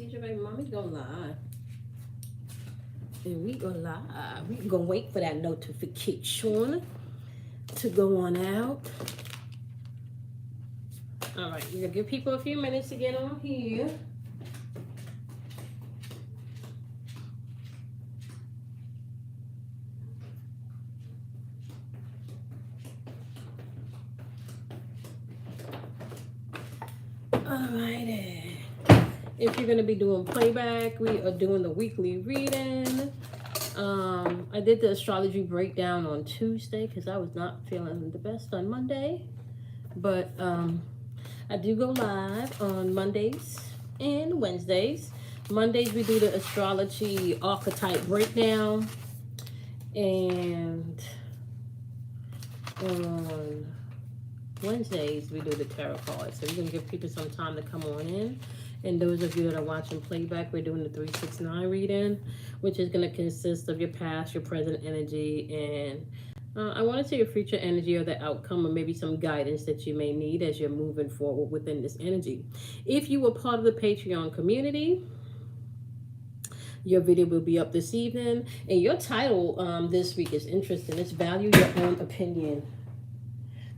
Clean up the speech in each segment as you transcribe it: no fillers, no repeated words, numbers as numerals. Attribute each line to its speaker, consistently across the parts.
Speaker 1: see your baby mommy's gonna lie. And we gonna lie. We gonna wait for that notification to go on out. All right, we're gonna give people a few minutes to get on here. Alrighty. If you're gonna be doing playback, we are doing the weekly reading. I did the astrology breakdown on Tuesday because I was not feeling the best on Monday. But I do go live on Mondays and Wednesdays. Mondays we do the astrology archetype breakdown. And on Wednesdays we do the tarot cards. So we're going to give people some time to come on in. And those of you that are watching playback, we're doing the 369 reading, which is going to consist of your past, your present energy, and I want to say your future energy or the outcome, or maybe some guidance that you may need as you're moving forward within this energy. If you were part of the Patreon community, your video will be up this evening. And your title this week is interesting. It's Value Your Own Opinion.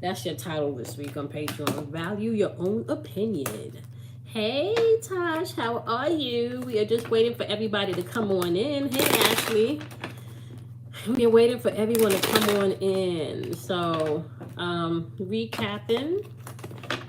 Speaker 1: That's your title this week on Patreon. Value Your Own Opinion. Hey, Tosh, how are you? We are just waiting for everybody to come on in. Hey, Ashley. We're waiting for everyone to come on in. So, recapping,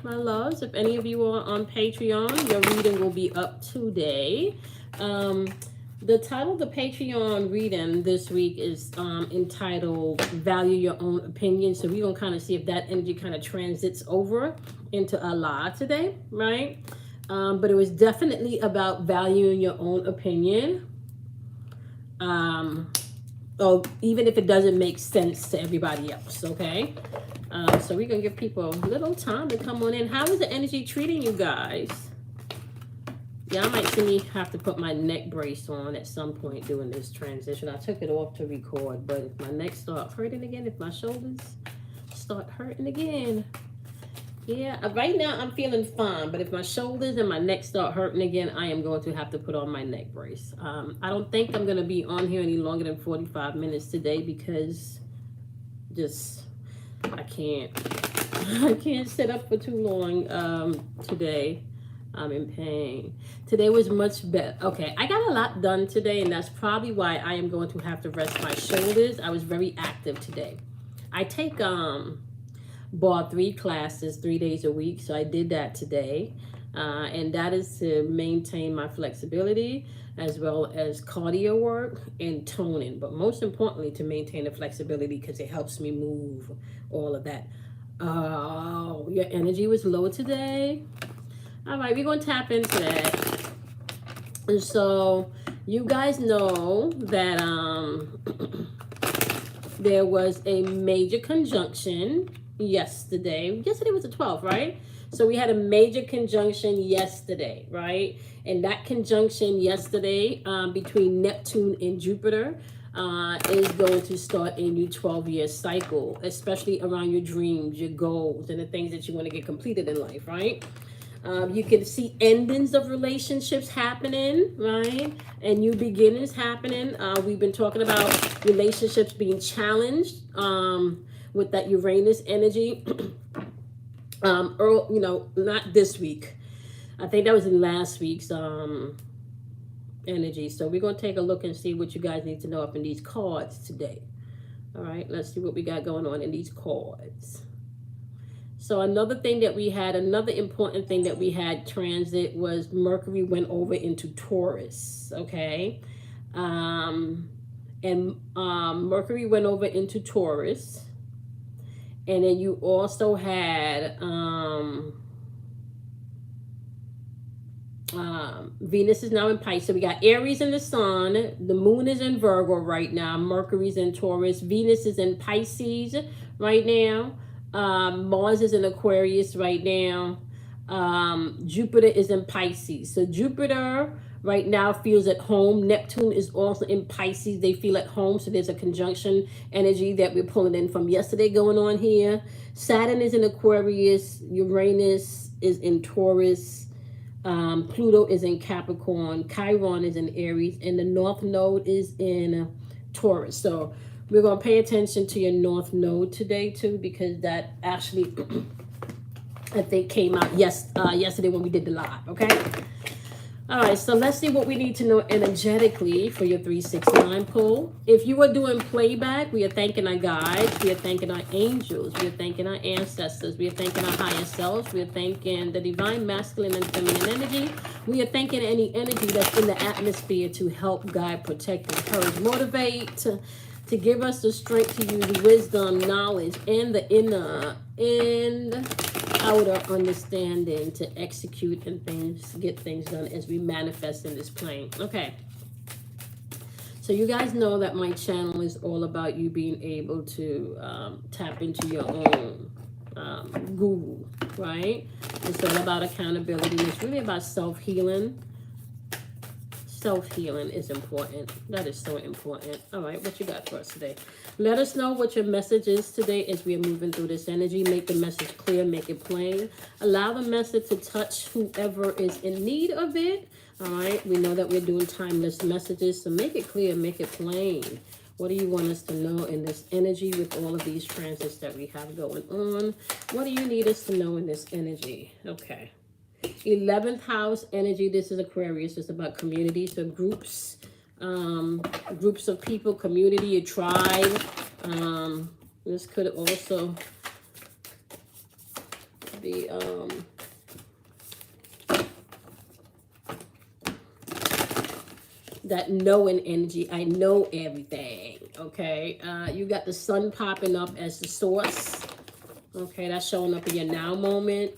Speaker 1: my loves. If any of you are on Patreon, your reading will be up today. The title of the Patreon reading this week is entitled Value Your Own Opinion. So we're going to kind of see if that energy kind of transits over into Allah today, right? But it was definitely about valuing your own opinion. Or even if it doesn't make sense to everybody else, okay? So we're going to give people a little time to come on in. How is the energy treating you guys? Yeah, I might see me have to put my neck brace on at some point during this transition. I took it off to record, but if my neck starts hurting again, if my shoulders start hurting again, yeah, right now I'm feeling fine, but if my shoulders and my neck start hurting again, I am going to have to put on my neck brace. I don't think I'm going to be on here any longer than 45 minutes today because just, I can't sit up for too long today. I'm in pain. Today was much better. Okay, I got a lot done today, and that's probably why I am going to have to rest my shoulders. I was very active today. I take bar 3 classes 3 days a week, so I did that today, and that is to maintain my flexibility as well as cardio work and toning, but most importantly to maintain the flexibility because it helps me move, all of that. Oh, your energy was low today. All right, we're going to tap into that. And so you guys know that there was a major conjunction yesterday. Yesterday was the 12th, right? So we had a major conjunction yesterday, right? And that conjunction yesterday between Neptune and Jupiter is going to start a new 12-year cycle, especially around your dreams, your goals, and the things that you want to get completed in life, right? You can see endings of relationships happening, right? And new beginnings happening. We've been talking about relationships being challenged with that Uranus energy. Not this week. I think that was in last week's energy. So we're going to take a look and see what you guys need to know up in these cards today. All right, let's see what we got going on in these cards. So another thing that we had, another important thing that we had transit was Mercury went over into Taurus, okay? Mercury went over into Taurus. And then you also had Venus is now in Pisces. So we got Aries in the sun. The moon is in Virgo right now. Mercury's in Taurus. Venus is in Pisces right now. Mars is in Aquarius right now. Jupiter is in Pisces. So Jupiter right now feels at home. Neptune is also in Pisces. They feel at home. So there's a conjunction energy that we're pulling in from yesterday going on here. Saturn is in Aquarius. Uranus is in Taurus. Pluto is in Capricorn, Chiron is in Aries, and the North Node is in Taurus. So we're going to pay attention to your North Node today too, because that actually I think came out yesterday when we did the live. Okay. All right, so let's see what we need to know energetically for your 369 pull. If you are doing playback, we are thanking our guides, we are thanking our angels, we are thanking our ancestors, we are thanking our higher selves, we are thanking the divine masculine and feminine energy. We are thanking any energy that's in the atmosphere to help, guide, protect, encourage, motivate, to give us the strength to use wisdom, knowledge, and the inner and outer understanding to execute and get things done as we manifest in this plane. Okay. So you guys know that my channel is all about you being able to tap into your own guru, right? It's all about accountability. It's really about self-healing. Self-healing is important. That is so important. All right, what you got for us today? Let us know what your message is today as we are moving through this energy. Make the message clear, make it plain. Allow the message to touch whoever is in need of it. All right, we know that we're doing timeless messages, so make it clear, make it plain. What do you want us to know in this energy with all of these transits that we have going on? What do you need us to know in this energy? Okay. 11th house energy. This is Aquarius. It's about community. So groups of people, community, a tribe. This could also be that knowing energy. I know everything. Okay. You got the sun popping up as the source. Okay, that's showing up in your now moment.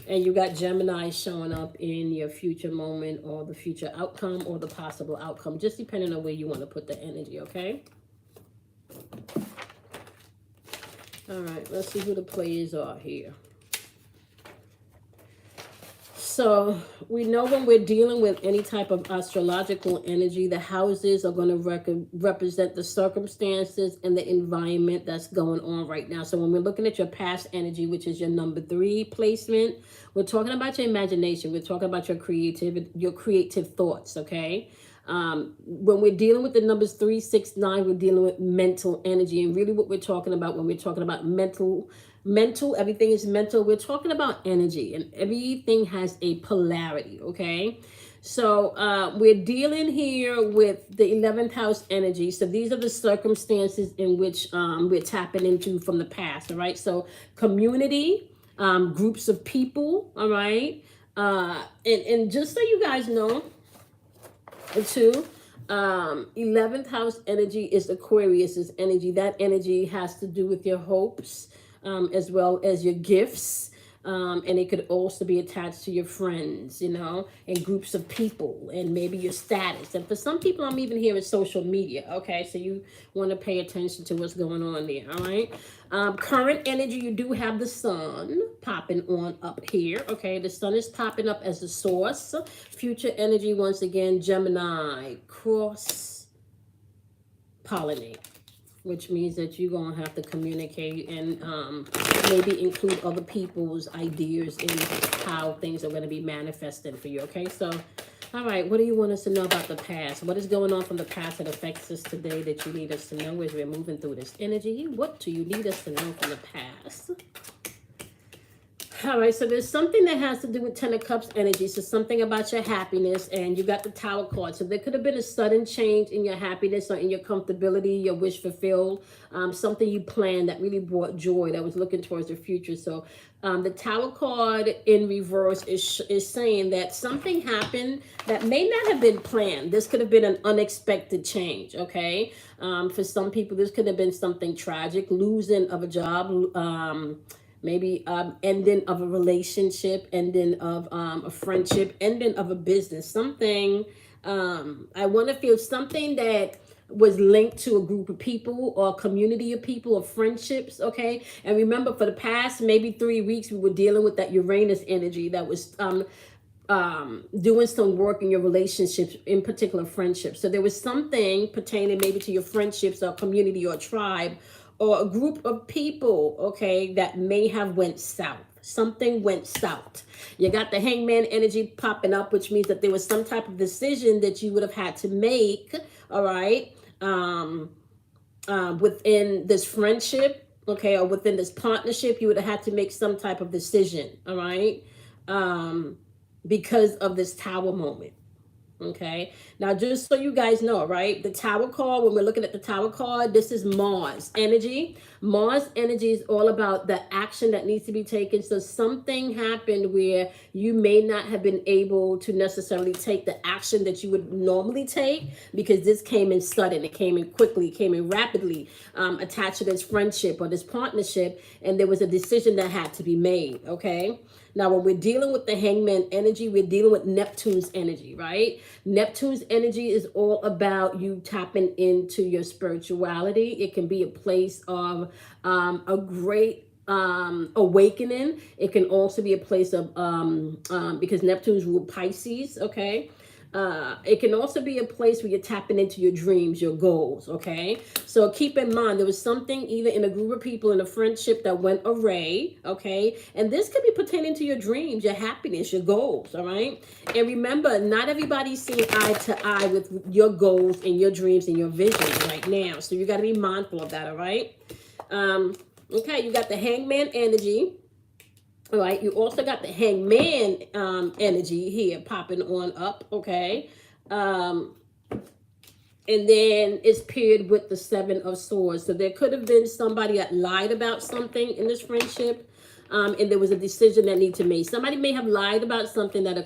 Speaker 1: And you got Gemini showing up in your future moment or the future outcome or the possible outcome, just depending on where you want to put the energy, okay? All right, let's see who the players are here. So we know when we're dealing with any type of astrological energy, the houses are going to represent the circumstances and the environment that's going on right now. So when we're looking at your past energy, which is your number 3 placement, we're talking about your imagination. We're talking about your creative thoughts, okay? When we're dealing with the numbers 3, 6, 9, we're dealing with mental energy. And really what we're talking about when we're talking about mental, everything is mental. We're talking about energy, and everything has a polarity, okay? So we're dealing here with the 11th house energy. So these are the circumstances in which we're tapping into from the past, all right? So community, groups of people, all right? And just so you guys know, too, 11th house energy is Aquarius's energy. That energy has to do with your hopes, as well as your gifts. And it could also be attached to your friends, you know, and groups of people, and maybe your status. And for some people, I'm even hearing social media. Okay, so you want to pay attention to what's going on there. All right. Current energy, you do have the sun popping on up here. Okay, the sun is popping up as the source. Future energy, once again, Gemini, cross pollinate, which means that you're going to have to communicate and maybe include other people's ideas in how things are going to be manifested for you, okay? So, all right, what do you want us to know about the past? What is going on from the past that affects us today that you need us to know as we're moving through this energy? What do you need us to know from the past? All right, so there's something that has to do with 10 of Cups energy. So something about your happiness, and you got the Tower card. So there could have been a sudden change in your happiness or in your comfortability, your wish fulfilled, something you planned that really brought joy, that was looking towards the future. So the Tower card in reverse is saying that something happened that may not have been planned. This could have been an unexpected change, okay? For some people, this could have been something tragic, losing of a job, maybe ending of a relationship, ending of a friendship, ending of a business. Something, I want to feel something that was linked to a group of people or a community of people or friendships, okay? And remember, for the past maybe 3 weeks, we were dealing with that Uranus energy that was doing some work in your relationships, in particular friendships. So there was something pertaining maybe to your friendships or community or tribe or a group of people, okay, that may have went south. Something went south. You got the Hangman energy popping up, which means that there was some type of decision that you would have had to make, all right, within this friendship, okay, or within this partnership. You would have had to make some type of decision, all right, because of this tower moment. Okay, now just so you guys know, right, the tower card, when we're looking at the tower card, this is Mars energy. Mars energy is all about the action that needs to be taken. So something happened where you may not have been able to necessarily take the action that you would normally take, because this came in sudden, it came in quickly, it came in rapidly, attached to this friendship or this partnership, and there was a decision that had to be made. Okay, now, when we're dealing with the Hangman energy, we're dealing with Neptune's energy, right? Neptune's energy is all about you tapping into your spirituality. It can be a place of a great awakening. It can also be a place of, because Neptune's rule Pisces, okay? It can also be a place where you're tapping into your dreams, your goals, okay? So keep in mind, there was something either in a group of people in a friendship that went awry, okay? And this could be pertaining to your dreams, your happiness, your goals, all right? And remember, not everybody's seeing eye to eye with your goals and your dreams and your visions right now. So you got to be mindful of that, all right? Okay, you got the Hangman energy. All right, you also got the Hangman energy here popping on up, okay? And then it's paired with the Seven of Swords. So there could have been somebody that lied about something in this friendship, and there was a decision that needed to be made. Somebody may have lied about something that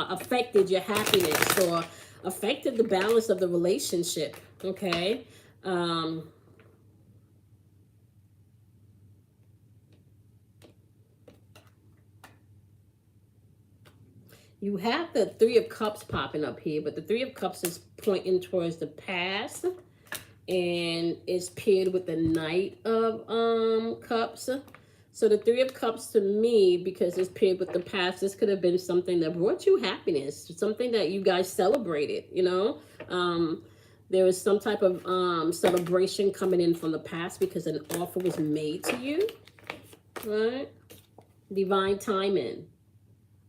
Speaker 1: affected your happiness or affected the balance of the relationship, okay? You have the Three of Cups popping up here, but the Three of Cups is pointing towards the past, and it's paired with the Knight of Cups. So the Three of Cups to me, because it's paired with the past, this could have been something that brought you happiness, something that you guys celebrated, you know? There was some type of celebration coming in from the past because an offer was made to you, right? Divine timing.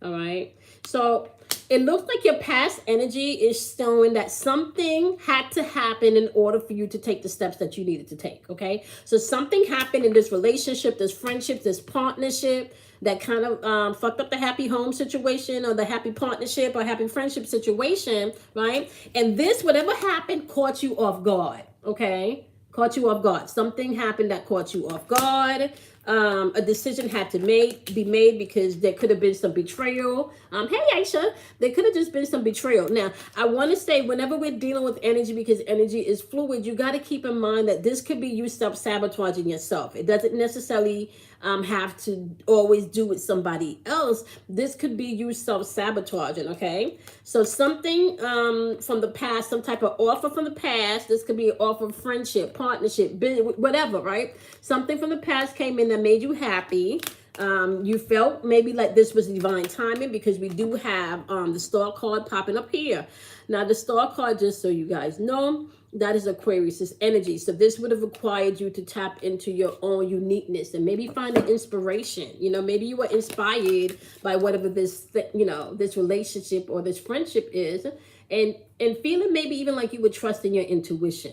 Speaker 1: All right. So it looks like your past energy is showing that something had to happen in order for you to take the steps that you needed to take. Okay. So something happened in this relationship, this friendship, this partnership that kind of fucked up the happy home situation or the happy partnership or happy friendship situation. Right. And this, whatever happened, caught you off guard. Okay. Caught you off guard. Something happened that caught you off guard. A decision had to be made because there could have been some betrayal. Hey, Aisha, there could have just been some betrayal. Now, I want to say whenever we're dealing with energy, because energy is fluid, you got to keep in mind that this could be you self-sabotaging yourself. It doesn't necessarily have to always do with somebody else. This could be you self-sabotaging, okay? So something from the past, some type of offer from the past. This could be an offer of friendship, partnership, business, whatever, right? Something from the past came in that made you happy. You felt maybe like this was divine timing, because we do have the Star card popping up here. Now, the Star card, just so you guys know, that is Aquarius's energy. So this would have required you to tap into your own uniqueness and maybe find an inspiration. You know, maybe you were inspired by whatever this, you know, this relationship or this friendship is, and feeling maybe even like you would trust in your intuition.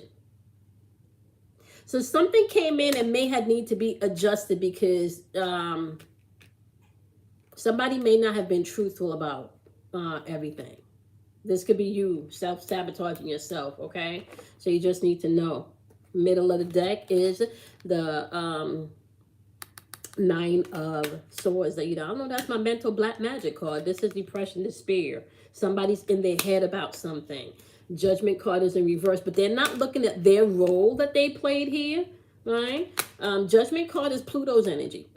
Speaker 1: So something came in and may have need to be adjusted because somebody may not have been truthful about everything. This could be you self-sabotaging yourself, okay? So you just need to know. Middle of the deck is the Nine of Swords. That, you know, I don't know, that's my mental black magic card. This is depression, despair. Somebody's in their head about something. Judgment card is in reverse, but they're not looking at their role that they played here, right? Judgment card is Pluto's energy.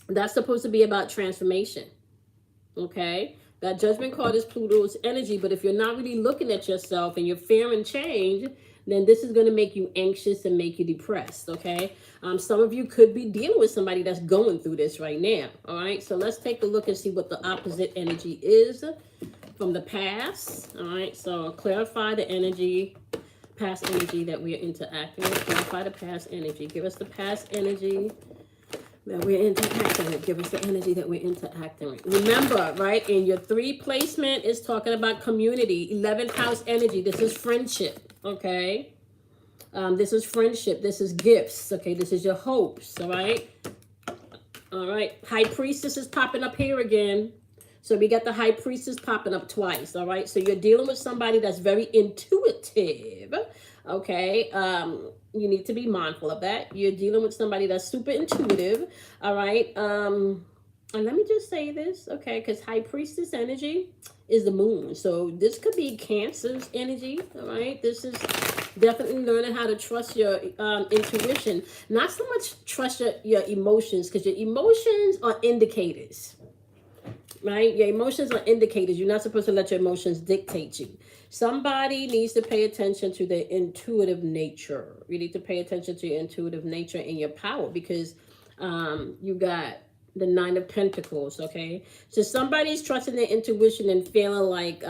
Speaker 1: That's supposed to be about transformation, okay? That Judgment card is Pluto's energy, but if you're not really looking at yourself and you're fearing change, then this is going to make you anxious and make you depressed, okay? Some of you could be dealing with somebody that's going through this right now, all right? So let's take a look and see what the opposite energy is from the past, all right? So clarify the energy past energy that we are interacting with. Clarify the past energy. Give us the past energy that we're interacting with. Give us the energy that we're interacting with. Remember, right, in your 3 placement is talking about community. 11th house energy. This is friendship, okay? This is friendship. This is gifts, okay? This is your hopes, all right? All right. High priestess is popping up here again. So we got the high priestess popping up twice, all right? So you're dealing with somebody that's very intuitive, okay? You need to be mindful of that. You're dealing with somebody that's super intuitive, all right? And let me just say this, okay? Because high priestess energy is the moon. So this could be Cancer's energy, all right? This is definitely learning how to trust your intuition. Not so much trust your emotions, because your emotions are indicators. Right? Your emotions are indicators. You're not supposed to let your emotions dictate you. Somebody needs to pay attention to their intuitive nature. You need to pay attention to your intuitive nature and your power, because you got the 9 of Pentacles, okay? So somebody's trusting their intuition and feeling like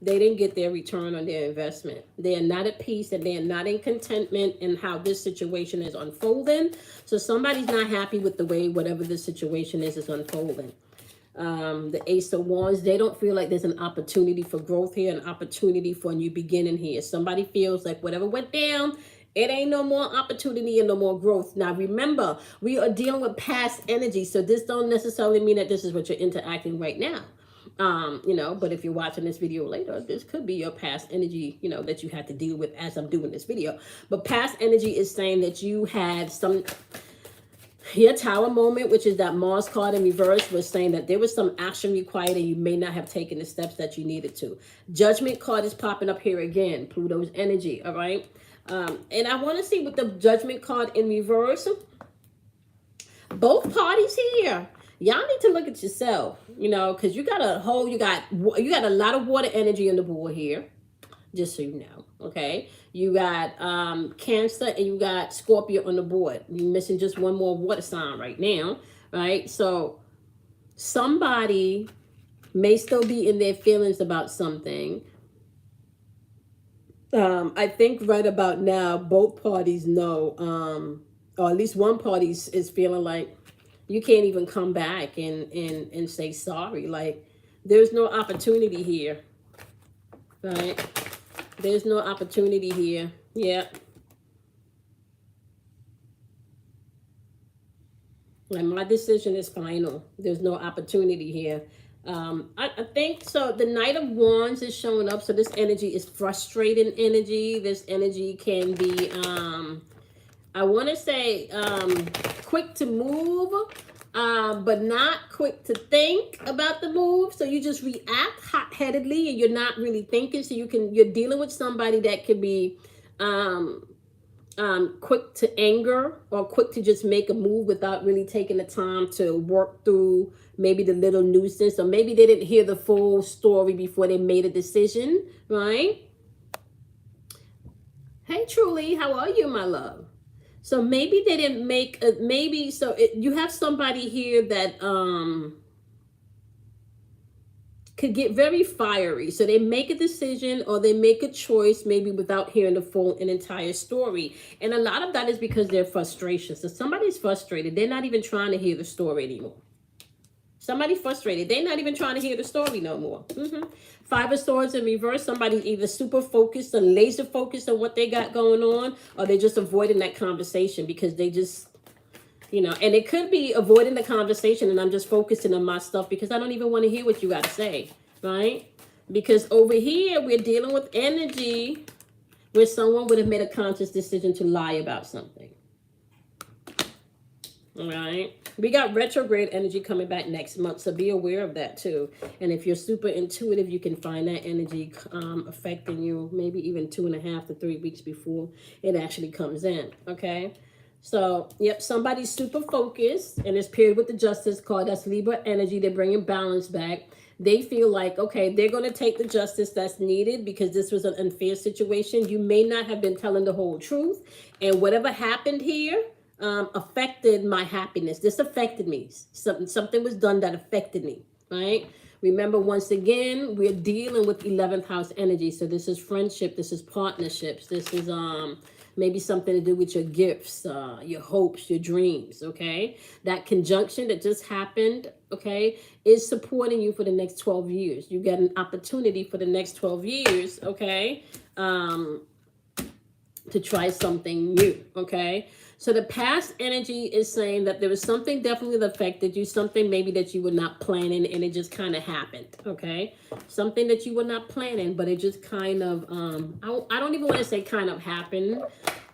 Speaker 1: they didn't get their return on their investment. They are not at peace and they are not in contentment in how this situation is unfolding. So somebody's not happy with the way whatever the situation is unfolding. The Ace of Wands, they don't feel like there's an opportunity for growth here, an opportunity for a new beginning here. Somebody feels like whatever went down, it ain't no more opportunity and no more growth. Now, remember, we are dealing with past energy, so this don't necessarily mean that this is what you're interacting right now. You know, but if you're watching this video later, this could be your past energy, you know, that you had to deal with as I'm doing this video. But past energy is saying that you had some... Here, Tower moment, which is that Mars card in reverse, was saying that there was some action required and you may not have taken the steps that you needed to. Judgment card is popping up here again, Pluto's energy, all right? And I want to see with the Judgment card in reverse, both parties here, y'all need to look at yourself, you know, because you got a lot of water energy on the board here, just so you know, okay? You got Cancer and you got Scorpio on the board. You're missing just one more water sign right now, right? So somebody may still be in their feelings about something. I think right about now, both parties know, or at least one party is feeling like you can't even come back and say sorry. Like, there's no opportunity here, right? There's no opportunity here. Yeah. And my decision is final. There's no opportunity here. I think so. The Knight of Wands is showing up. So this energy is frustrating energy. This energy can be, I want to say, quick to move, but not quick to think about the move. So you just react hot-headedly and you're not really thinking. So you're dealing with somebody that could be quick to anger or quick to just make a move without really taking the time to work through maybe the little nuisance, or maybe they didn't hear the full story before they made a decision, right? Hey, Truly, how are you, my love? So maybe they didn't make you have somebody here that could get very fiery. So they make a decision or they make a choice maybe without hearing the full and entire story. And a lot of that is because they're frustration. So somebody's frustrated. They're not even trying to hear the story anymore. Somebody's frustrated. They're not even trying to hear the story no more. 5 of Swords in reverse. Somebody's either super focused or laser focused on what they got going on, or they're just avoiding that conversation because they just, you know, and it could be avoiding the conversation and I'm just focusing on my stuff because I don't even want to hear what you got to say, right? Because over here, we're dealing with energy where someone would have made a conscious decision to lie about something. All right. We got retrograde energy coming back next month, so be aware of that too. And if you're super intuitive, you can find that energy affecting you maybe even 2.5 to 3 weeks before it actually comes in, okay? So, yep, somebody's super focused and it's paired with the Justice card. That's Libra energy. They're bringing balance back. They feel like, okay, they're going to take the justice that's needed because this was an unfair situation. You may not have been telling the whole truth. And whatever happened here affected my happiness. This affected me. Something was done that affected me. right? Remember, once again, we're dealing with 11th house energy. So this is friendship, this is partnerships, this is maybe something to do with your gifts, your hopes, your dreams, okay? That conjunction that just happened, okay, is supporting you for the next 12 years. You get an opportunity for the next 12 years, okay, to try something new, okay? So the past energy is saying that there was something definitely that affected you, something maybe that you were not planning and it just kind of happened, okay? Something that you were not planning, but it just kind of, I don't even want to say kind of happened.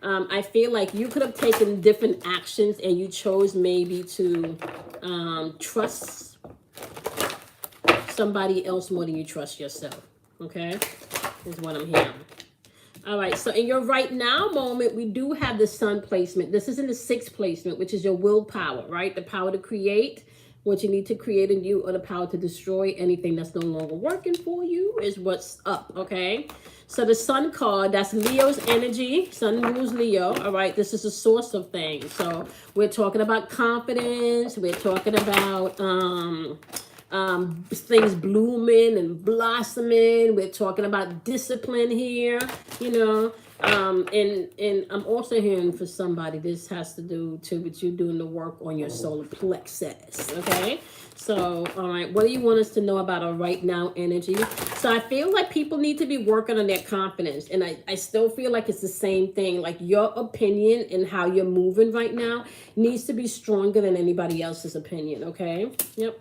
Speaker 1: I feel like you could have taken different actions and you chose maybe to trust somebody else more than you trust yourself, okay? Is what I'm hearing. All right, so in your right now moment, we do have the sun placement. This is in the 6th placement, which is your willpower, right? The power to create what you need to create in you, or the power to destroy anything that's no longer working for you is what's up, okay? So the sun card, that's Leo's energy. Sun rules Leo, all right? This is a source of things. So we're talking about confidence. We're talking about things blooming and blossoming. We're talking about discipline here, you know. And I'm also hearing for somebody, this has to do to with you doing the work on your solar plexus, okay? So, all right, what do you want us to know about our right now energy? So I feel like people need to be working on their confidence. And I still feel like it's the same thing. Like your opinion and how you're moving right now needs to be stronger than anybody else's opinion, okay? Yep.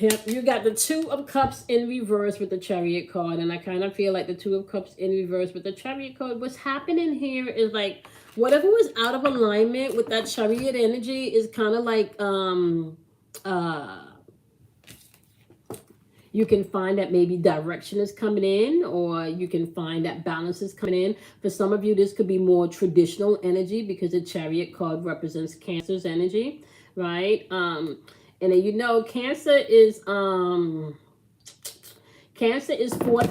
Speaker 1: Yep, you got the 2 of Cups in reverse with the Chariot card. And I kind of feel like the 2 of Cups in reverse with the Chariot card. What's happening here is like whatever was out of alignment with that Chariot energy is kind of like you can find that maybe direction is coming in, or you can find that balance is coming in. For some of you, this could be more traditional energy because the Chariot card represents Cancer's energy, right? And then, you know, Cancer is 4th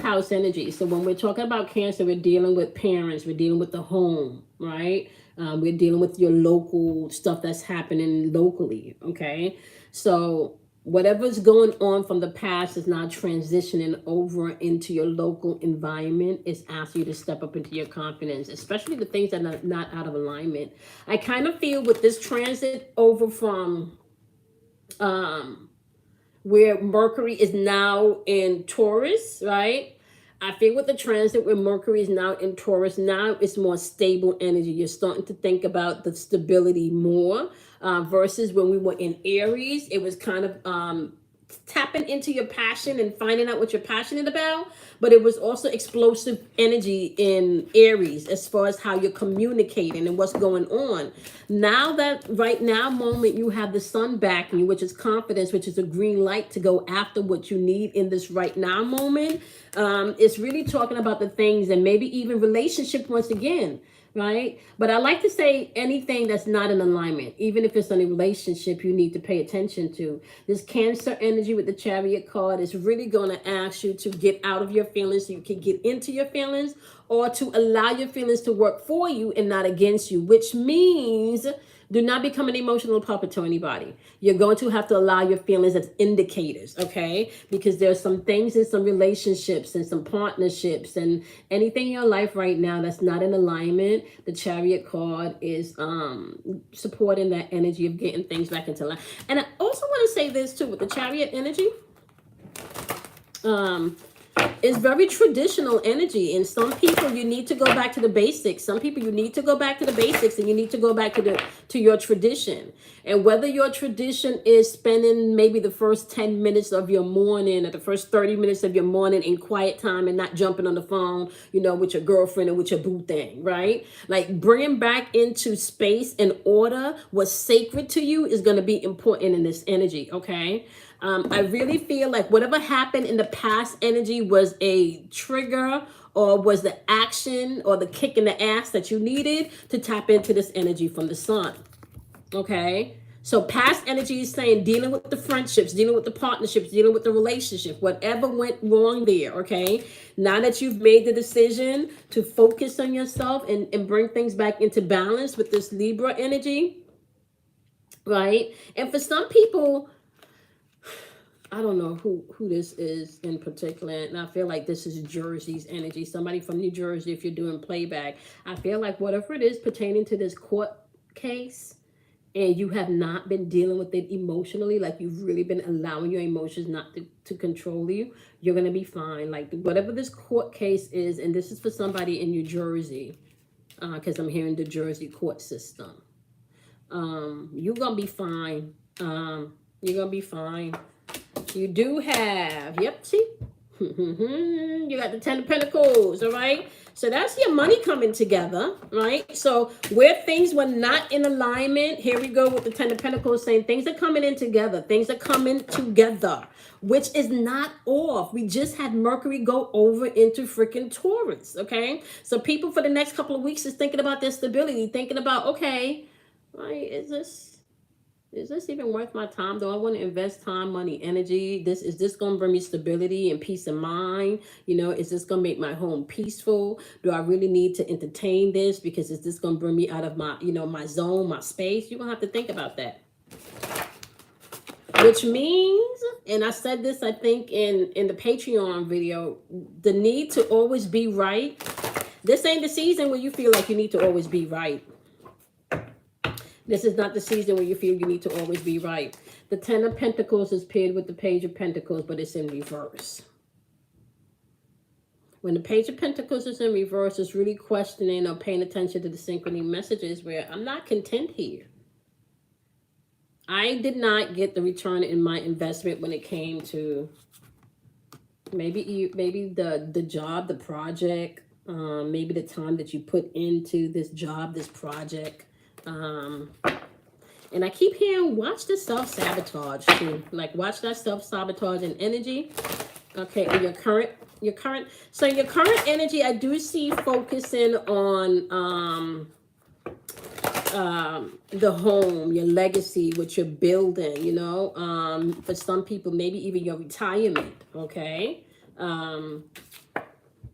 Speaker 1: house energy. So when we're talking about Cancer, we're dealing with parents, we're dealing with the home, right? We're dealing with your local stuff that's happening locally, okay? So whatever's going on from the past is now transitioning over into your local environment. It's asking you to step up into your confidence, especially the things that are not out of alignment. I kind of feel with this transit over from where Mercury is now in Taurus, right? I feel with the transit where Mercury is now in Taurus, now it's more stable energy. You're starting to think about the stability more versus when we were in Aries. It was kind of tapping into your passion and finding out what you're passionate about, but it was also explosive energy in Aries as far as how you're communicating and what's going on. Now that right now moment, you have the sun backing you, which is confidence, which is a green light to go after what you need in this right now moment. It's really talking about the things, and maybe even relationship once again, right? But I like to say anything that's not in alignment, even if it's in a relationship, you need to pay attention to. This Cancer energy with the Chariot card is really going to ask you to get out of your feelings so you can get into your feelings, or to allow your feelings to work for you and not against you, which means do not become an emotional puppet to anybody. You're going to have to allow your feelings as indicators, okay? Because there's some things in some relationships and some partnerships and anything in your life right now that's not in alignment. The Chariot card is supporting that energy of getting things back into line. And I also want to say this too, with the Chariot energy, it's very traditional energy, and some people you need to go back to the basics. Some people you need to go back to the basics, and you need to go back to your tradition. And whether your tradition is spending maybe the first 10 minutes of your morning or the first 30 minutes of your morning in quiet time and not jumping on the phone, you know, with your girlfriend or with your boo thing, right? Like bringing back into space and order what's sacred to you is going to be important in this energy, okay? I really feel like whatever happened in the past energy was a trigger or was the action or the kick in the ass that you needed to tap into this energy from the sun. Okay? So past energy is saying dealing with the friendships, dealing with the partnerships, dealing with the relationship, whatever went wrong there, okay? Now that you've made the decision to focus on yourself and bring things back into balance with this Libra energy, right? And for some people, I don't know who this is in particular, and I feel like this is Jersey's energy. Somebody from New Jersey, if you're doing playback. I feel like whatever it is pertaining to this court case, and you have not been dealing with it emotionally, like you've really been allowing your emotions not to control you, you're going to be fine. Like whatever this court case is, and this is for somebody in New Jersey, because I'm hearing the Jersey court system. You're going to be fine. You're going to be fine. You do have, yep, see? You got the Ten of Pentacles, all right? So that's your money coming together, right? So where things were not in alignment, here we go with the Ten of Pentacles saying things are coming in together. Things are coming together, which is not off. We just had Mercury go over into freaking Taurus, okay? So people for the next couple of weeks is thinking about their stability, thinking about, okay, right, is this even worth my time? Do I want to invest time, money, energy? Is this going to bring me stability and peace of mind? You know, is this going to make my home peaceful? Do I really need to entertain this? Because is this going to bring me out of my, my zone, my space? You're going to have to think about that. Which means, and I said this, I think, in the Patreon video, the need to always be right. This ain't the season where you feel like you need to always be right. This is not the season where you feel you need to always be right. The Ten of Pentacles is paired with the Page of Pentacles, but it's in reverse. When the Page of Pentacles is in reverse, it's really questioning or paying attention to the synchrony messages where I'm not content here. I did not get the return in my investment when it came to maybe the job, the project, maybe the time that you put into this job, this project. And I keep hearing, watch the self-sabotage too. Like, watch that self-sabotage and energy. Okay, and your current energy, I do see focusing on the home, your legacy, what you're building, for some people, maybe even your retirement, okay?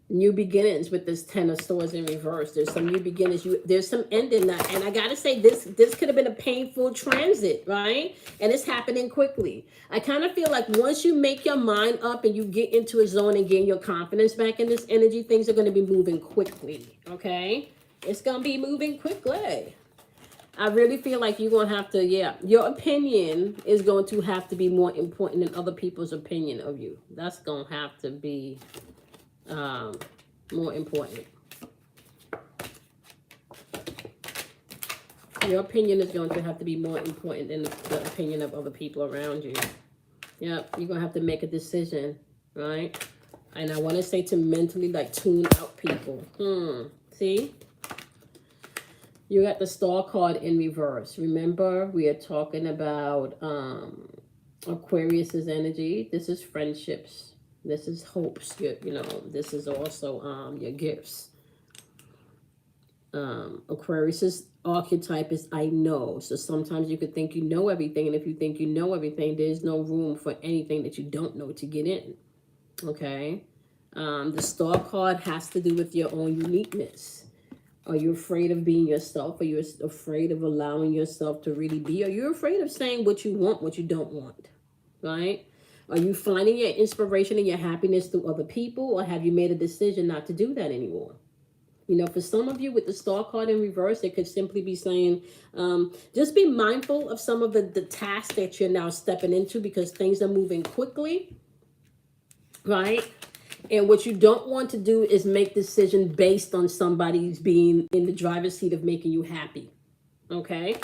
Speaker 1: New beginnings with this Ten of Swords in reverse. There's some new beginnings. There's some ending that, and I gotta say this could have been a painful transit, right? And it's happening quickly. I kind of feel like once you make your mind up and you get into a zone and gain your confidence back in this energy, things are going to be moving quickly. Okay, it's gonna be moving quickly. I really feel like you're gonna have to, your opinion is going to have to be more important than other people's opinion of you. That's gonna have to be more important. Your opinion is going to have to be more important than the opinion of other people around you. Yep, you're going to have to make a decision, right? And I want to say to mentally, like, tune out people. See? You got the Star card in reverse. Remember, we are talking about Aquarius's energy. This is friendships. This is hopes. This is also your gifts. Aquarius's archetype is I know. So sometimes you could think you know everything, and if you think you know everything, there's no room for anything that you don't know to get in. Okay? The Star card has to do with your own uniqueness. Are you afraid of being yourself? Are you afraid of allowing yourself to really be? Are you afraid of saying what you want, what you don't want? Right? Are you finding your inspiration and your happiness through other people, or have you made a decision not to do that anymore? For some of you with the Star card in reverse, it could simply be saying, just be mindful of some of the tasks that you're now stepping into because things are moving quickly, right? And what you don't want to do is make decisions based on somebody's being in the driver's seat of making you happy, okay?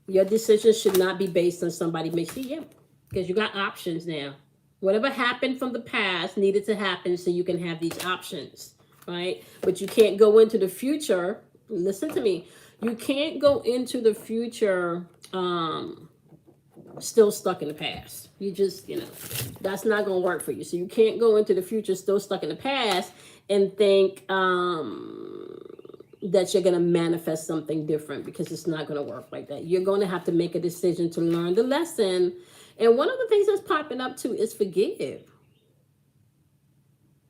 Speaker 1: Your decisions should not be based on somebody making you, because you got options now. Whatever happened from the past needed to happen so you can have these options, right? But you can't go into the future. Listen to me. You can't go into the future still stuck in the past. You just, that's not going to work for you. So you can't go into the future still stuck in the past and think that you're going to manifest something different, because it's not going to work like that. You're going to have to make a decision to learn the lesson. And one of the things that's popping up too is forgive.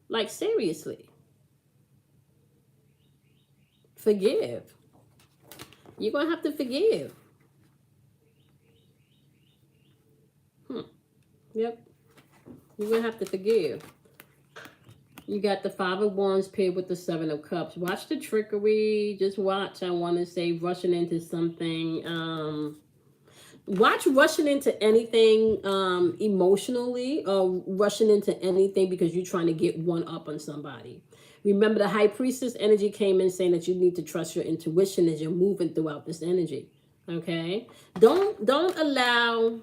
Speaker 1: Like, seriously. Forgive. You're going to have to forgive. Yep. You're going to have to forgive. You got the Five of Wands paired with the Seven of Cups. Watch the trickery. Just watch. I want to say rushing into something. Watch rushing into anything emotionally, or rushing into anything because you're trying to get one up on somebody. Remember, the High Priestess energy came in saying that you need to trust your intuition as you're moving throughout this energy. Okay? Don't allow...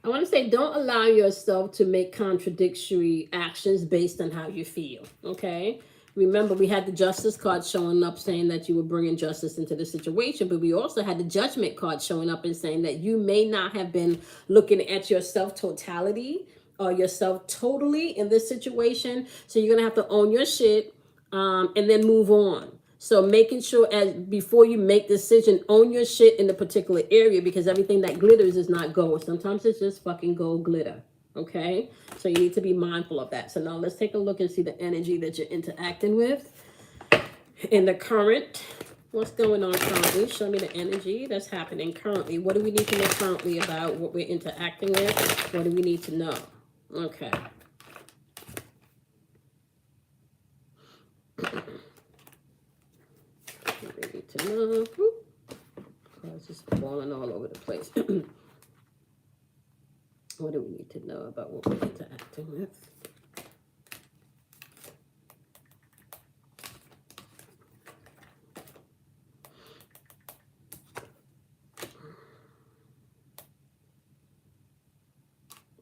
Speaker 1: I want to say, don't allow yourself to make contradictory actions based on how you feel. Okay? Remember, we had the Justice card showing up saying that you were bringing justice into the situation, but we also had the Judgment card showing up and saying that you may not have been looking at yourself totality or yourself totally in this situation. So you're going to have to own your shit, and then move on. So making sure, as before you make decision, own your shit in the particular area, because everything that glitters is not gold. Sometimes it's just fucking gold glitter. Okay? So you need to be mindful of that. So now let's take a look and see the energy that you're interacting with in the current. What's going on currently? Show me the energy that's happening currently. What do we need to know currently about what we're interacting with? What do we need to know? Okay. What do we need to know? It's just falling all over the place. What do we need to know about what we're interacting with?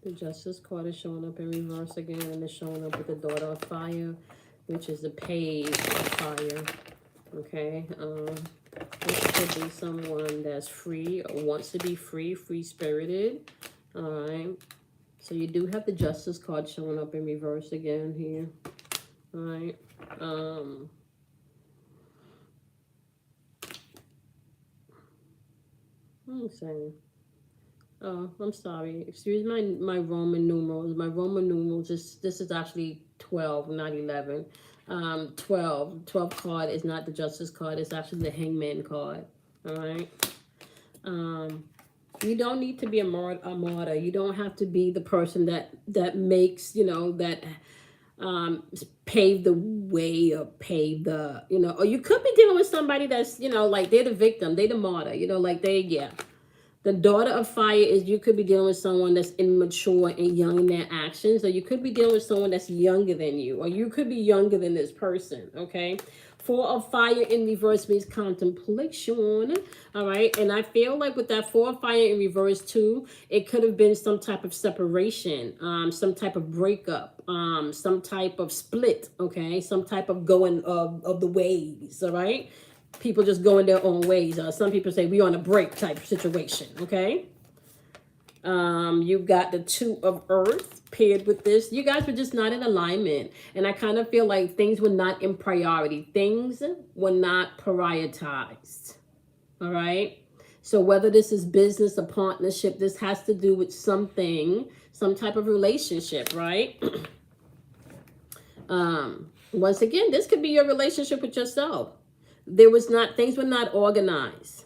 Speaker 1: The Justice card is showing up in reverse again, and it's showing up with the Daughter of Fire, which is the Page of Fire. Okay, this could be someone that's free or wants to be free, free-spirited. All right, so you do have the Justice card showing up in reverse again here. All right, I'm saying, oh, I'm sorry. Excuse my Roman numerals. My Roman numerals this is actually 12, not 11. 12 card is not the Justice card. It's actually the Hangman card. All right. You don't need to be a martyr. You don't have to be the person that makes, that pave the way or pave the, or you could be dealing with somebody that's, like they're the victim, they the martyr, like yeah. The Daughter of Fire is you could be dealing with someone that's immature and young in their actions, or you could be dealing with someone that's younger than you, or you could be younger than this person, okay? Four of Fire in reverse means contemplation, all right? And I feel like with that Four of Fire in reverse too, it could have been some type of separation, some type of breakup, some type of split, okay? Some type of going of the ways, all right? People just going their own ways. Some people say we on a break type situation, okay? You've got the Two of Earth paired with this. You guys were just not in alignment. And I kind of feel like things were not in priority. Things were not prioritized, all right? So whether this is business or partnership, this has to do with something, some type of relationship, right? Once again, this could be your relationship with yourself. Things were not organized.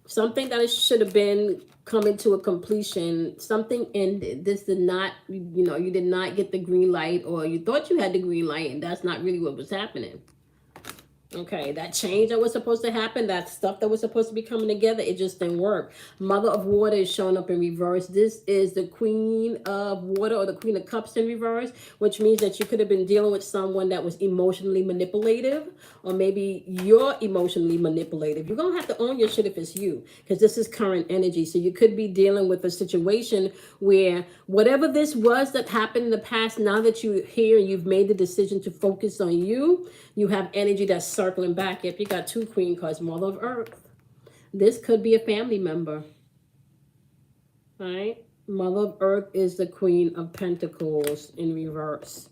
Speaker 1: Something that it should have been coming to a completion, something ended. This did not, you did not get the green light, or you thought you had the green light, and that's not really what was happening. Okay, that change that was supposed to happen, that stuff that was supposed to be coming together, it just didn't work. Mother of Water is showing up in reverse. This is the Queen of Water, or the Queen of Cups in reverse, which means that you could have been dealing with someone that was emotionally manipulative, or maybe you're emotionally manipulative. You're going to have to own your shit if it's you, because this is current energy. So you could be dealing with a situation where whatever this was that happened in the past, now that you're here and you've made the decision to focus on you, you have energy that's circling back. If you got two Queen cards, Mother of Earth. This could be a family member. All right? Mother of Earth is the Queen of Pentacles in reverse.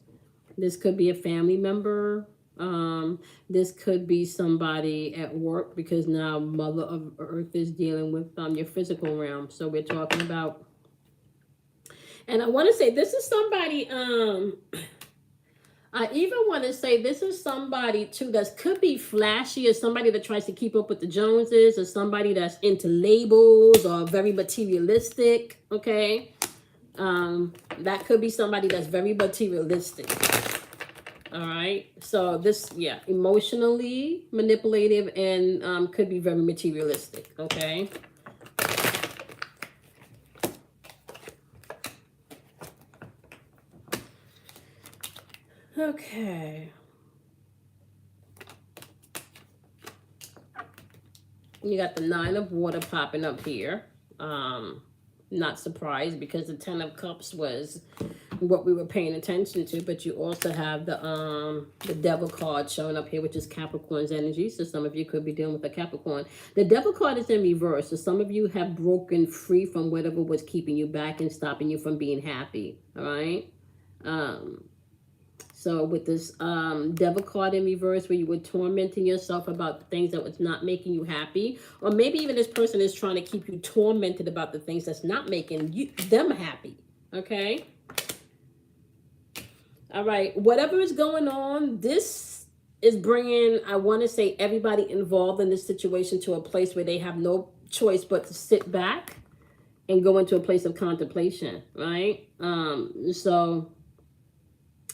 Speaker 1: This could be a family member. This could be somebody at work, because now Mother of Earth is dealing with your physical realm. So we're talking about, and I want to say this is somebody I even want to say this is somebody too that could be flashy, or somebody that tries to keep up with the Joneses, or somebody that's into labels or very materialistic. Okay, that could be somebody that's very materialistic. All right, so this, yeah, emotionally manipulative and could be very materialistic. Okay. Okay. You got the Nine of Water popping up here. Not surprised, because the Ten of Cups was what we were paying attention to, but you also have the Devil card showing up here, which is Capricorn's energy. So some of you could be dealing with a Capricorn. The Devil card is in reverse, so some of you have broken free from whatever was keeping you back and stopping you from being happy. All right. So with this Devil card in reverse, where you were tormenting yourself about the things that was not making you happy, or maybe even this person is trying to keep you tormented about the things that's not making them happy. Okay. All right. Whatever is going on, this is bringing, I want to say, everybody involved in this situation to a place where they have no choice but to sit back and go into a place of contemplation. Right. So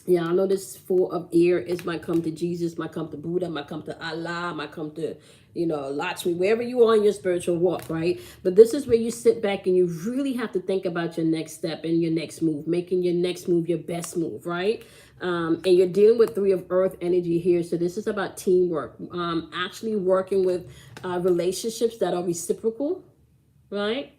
Speaker 1: yeah, I know this Four of Air is might come to Jesus, might come to Buddha, might come to Allah, might come to, Lakshmi, wherever you are in your spiritual walk, right? But this is where you sit back and you really have to think about your next step and your next move, making your next move your best move, right? And you're dealing with Three of Earth energy here. So this is about teamwork, actually working with relationships that are reciprocal, right?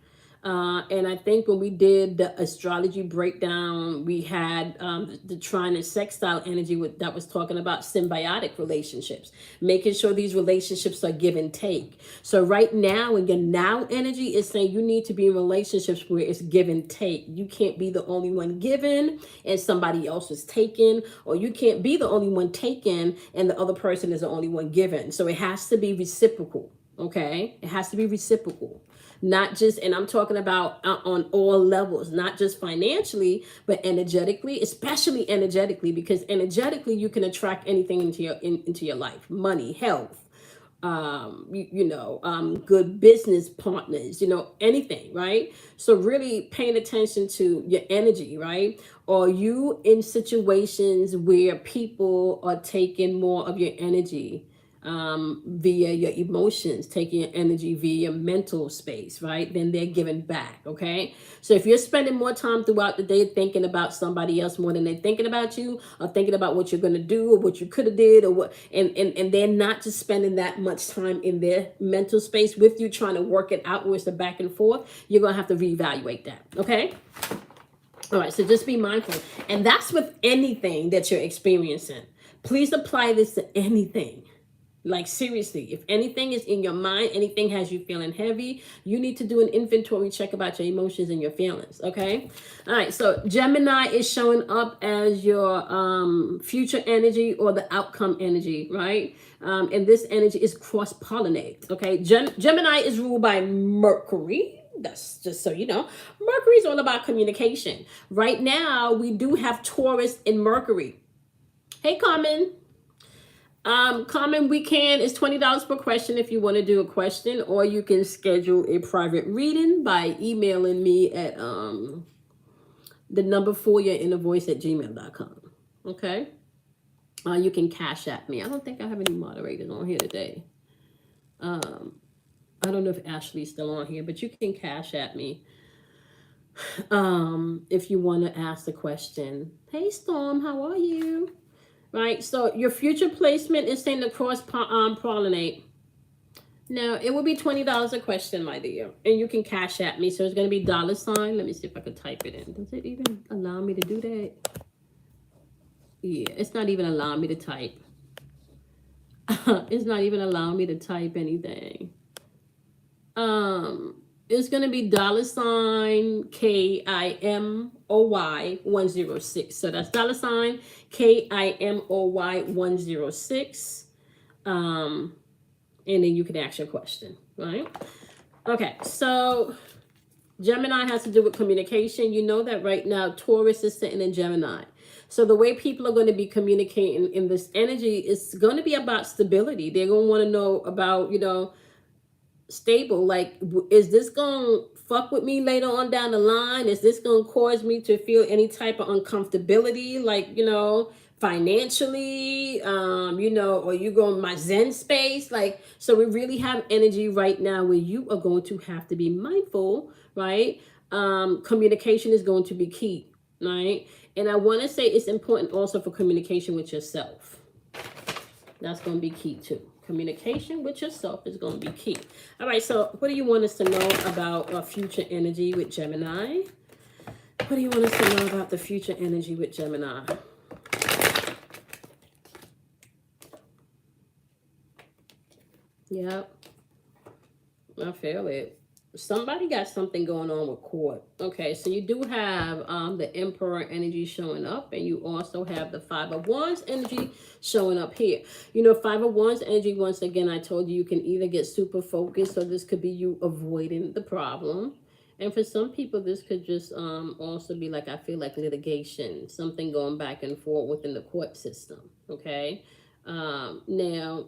Speaker 1: And I think when we did the astrology breakdown, we had the trine and sextile energy that was talking about symbiotic relationships, making sure these relationships are give and take. So right now, in your now energy, is saying you need to be in relationships where it's give and take. You can't be the only one given and somebody else is taken, or you can't be the only one taken and the other person is the only one given. So it has to be reciprocal. Okay, it has to be reciprocal. Not just, and I'm talking about on all levels, not just financially, but energetically, especially energetically, because energetically you can attract anything into your life: money, health, good business partners, anything, right? So really paying attention to your energy, right? Are you in situations where people are taking more of your energy? Via your emotions, taking your energy via your mental space, right? Then they're giving back, okay? So if you're spending more time throughout the day thinking about somebody else more than they're thinking about you, or thinking about what you're going to do or what you could have did, or what, and they're not just spending that much time in their mental space with you trying to work it out where it's a back and forth, you're going to have to reevaluate that, okay? All right, so just be mindful. And that's with anything that you're experiencing. Please apply this to anything. Like seriously, if anything is in your mind, anything has you feeling heavy, you need to do an inventory check about your emotions and your feelings, okay? All right, so Gemini is showing up as your future energy or the outcome energy, right? And this energy is cross-pollinate, okay? Gemini is ruled by Mercury. That's just so you know. Mercury is all about communication. Right now, we do have Taurus in Mercury. Hey, Carmen. Common weekend is $20 per question if you want to do a question, or you can schedule a private reading by emailing me at the number for your inner voice at gmail.com. Okay. You can cash at me. I don't think I have any moderators on here today. I don't know if Ashley's still on here, but you can cash at me if you want to ask the question. Hey Storm, how are you? Right, so your future placement is saying the cross-pollinate. Now, it will be $20 a question, my dear. And you can cash at me. So it's going to be $sign. Let me see if I can type it in. Does it even allow me to do that? Yeah, it's not even allowing me to type. It's not even allowing me to type anything. It's going to be $KIMOY 106. So that's $KIMOY 106. And then you can ask your question, right? Okay, so Gemini has to do with communication. You know that right now Taurus is sitting in Gemini. So the way people are going to be communicating in this energy is going to be about stability. They're going to want to know about, stable. Like, is this going to fuck with me later on down the line? Is this going to cause me to feel any type of uncomfortability? Like, financially, or you go in my Zen space. Like, so we really have energy right now where you are going to have to be mindful, right? Communication is going to be key, right? And I want to say it's important also for communication with yourself. That's going to be key too. Communication with yourself is going to be key. All right, so what do you want us to know about future energy with Gemini? What do you want us to know about the future energy with Gemini? Yep, I feel it. Somebody got something going on with court. Okay, so you do have the Emperor energy showing up, and you also have the Five of Wands energy showing up here. Five of Wands energy, once again, I told you, you can either get super focused, or this could be you avoiding the problem. And for some people, this could just also be like, I feel like litigation, something going back and forth within the court system. Okay, now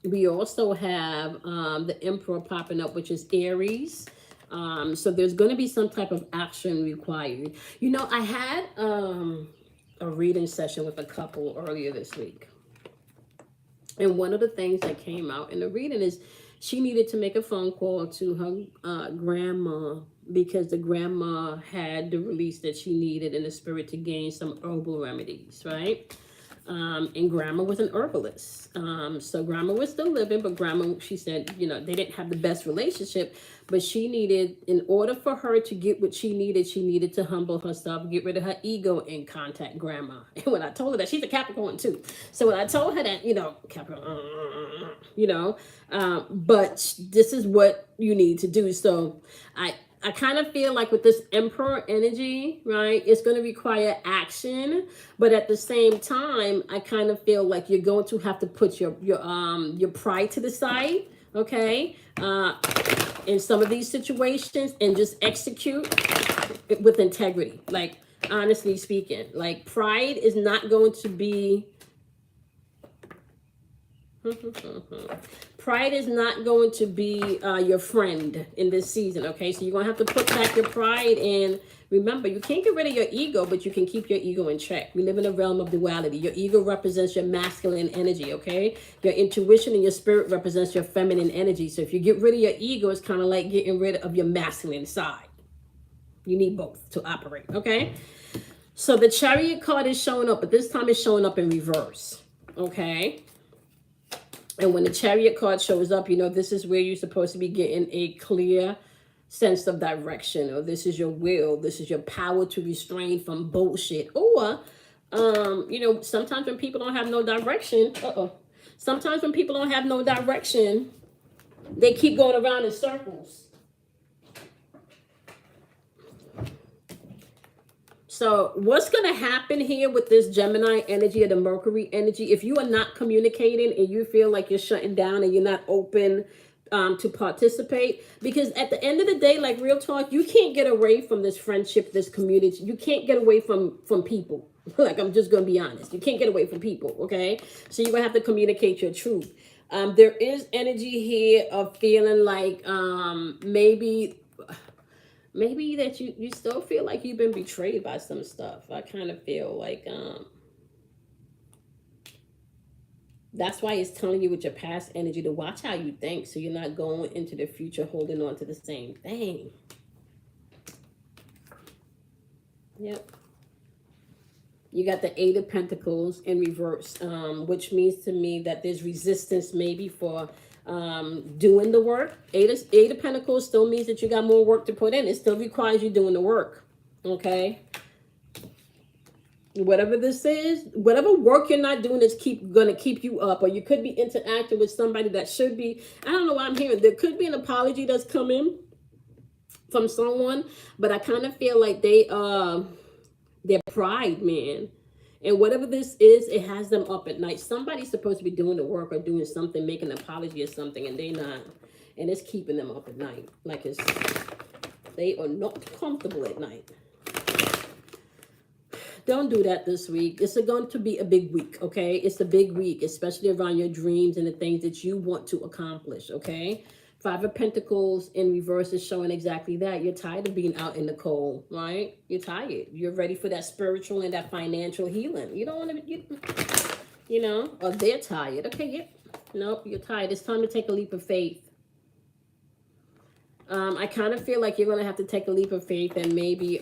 Speaker 1: we also have the Emperor popping up, which is Aries. So there's going to be some type of action required. I had a reading session with a couple earlier this week. And one of the things that came out in the reading is she needed to make a phone call to her grandma, because the grandma had the release that she needed in the spirit to gain some herbal remedies, right? And grandma was an herbalist. So grandma was still living, but grandma, she said, they didn't have the best relationship, but she needed, in order for her to get what she needed to humble herself, get rid of her ego, and contact grandma. And when I told her that, she's a Capricorn too. So when I told her that, Capricorn, but this is what you need to do. So I kind of feel like with this Emperor energy, right, it's going to require action, but at the same time, I kind of feel like you're going to have to put your pride to the side, okay, in some of these situations, and just execute it with integrity. Like, honestly speaking, like, pride is not going to be pride is not going to be your friend in this season, okay? So you're going to have to put back your pride, and remember, you can't get rid of your ego, but you can keep your ego in check. We live in a realm of duality. Your ego represents your masculine energy, okay? Your intuition and your spirit represents your feminine energy. So if you get rid of your ego, it's kind of like getting rid of your masculine side. You need both to operate, okay? So the Chariot card is showing up, but this time it's showing up in reverse, okay? And when the Chariot card shows up, this is where you're supposed to be getting a clear sense of direction, or this is your will, this is your power to restrain from bullshit. Or, sometimes when people don't have no direction, sometimes when people don't have no direction, they keep going around in circles. So what's going to happen here with this Gemini energy or the Mercury energy, if you are not communicating and you feel like you're shutting down and you're not open to participate, because at the end of the day, like, real talk, you can't get away from this friendship, this community. You can't get away from people. Like, I'm just going to be honest. You can't get away from people, okay? So you're going to have to communicate your truth. There is energy here of feeling like maybe that you still feel like you've been betrayed by some stuff. I kind of feel like that's why it's telling you with your past energy to watch how you think, so you're not going into the future holding on to the same thing. Yep. You got the Eight of Pentacles in reverse, which means to me that there's resistance maybe for doing the work. Eight of Pentacles still means that you got more work to put in. It still requires you doing the work, okay? Whatever this is, whatever work you're not doing is gonna keep you up, or you could be interacting with somebody that should be, I don't know what I'm hearing. There could be an apology that's coming from someone, but I kind of feel like their pride, man. And whatever this is, it has them up at night. Somebody's supposed to be doing the work or doing something, making an apology or something, and they're not. And it's keeping them up at night. Like, they are not comfortable at night. Don't do that this week. It's going to be a big week, okay? It's a big week, especially around your dreams and the things that you want to accomplish, okay? Five of Pentacles in reverse is showing exactly that. You're tired of being out in the cold, right? You're tired. You're ready for that spiritual and that financial healing. You don't want to, you know, or they're tired. Okay, yeah. Nope, you're tired. It's time to take a leap of faith. I kind of feel like you're going to have to take a leap of faith and maybe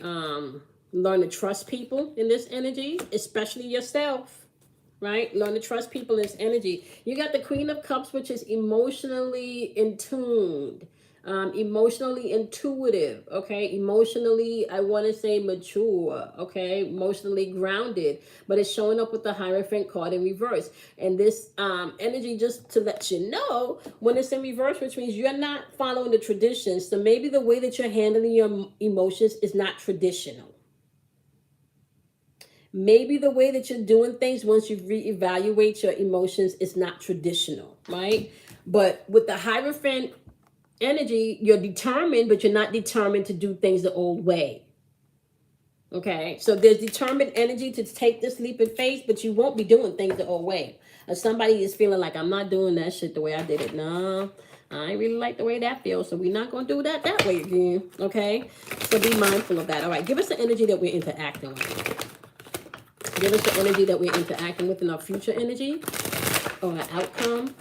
Speaker 1: learn to trust people in this energy, especially yourself, right? Learn to trust people in this energy. You got the Queen of Cups, which is emotionally in tuned, emotionally intuitive, okay? Emotionally, I want to say mature, okay? Emotionally grounded, but it's showing up with the Hierophant card in reverse. And this energy, just to let you know, when it's in reverse, which means you're not following the traditions, so maybe the way that you're handling your emotions is not traditional. Maybe the way that you're doing things once you reevaluate your emotions is not traditional, right? But with the Hierophant energy, you're determined, but you're not determined to do things the old way. Okay, so there's determined energy to take this leap of faith, but you won't be doing things the old way. If somebody is feeling like, I'm not doing that shit the way I did it, no, I ain't really like the way that feels, so we're not going to do that way again. Okay, so be mindful of that. All right, give us the energy that we're interacting with. Give us the energy that we're interacting with in our future energy or our outcome.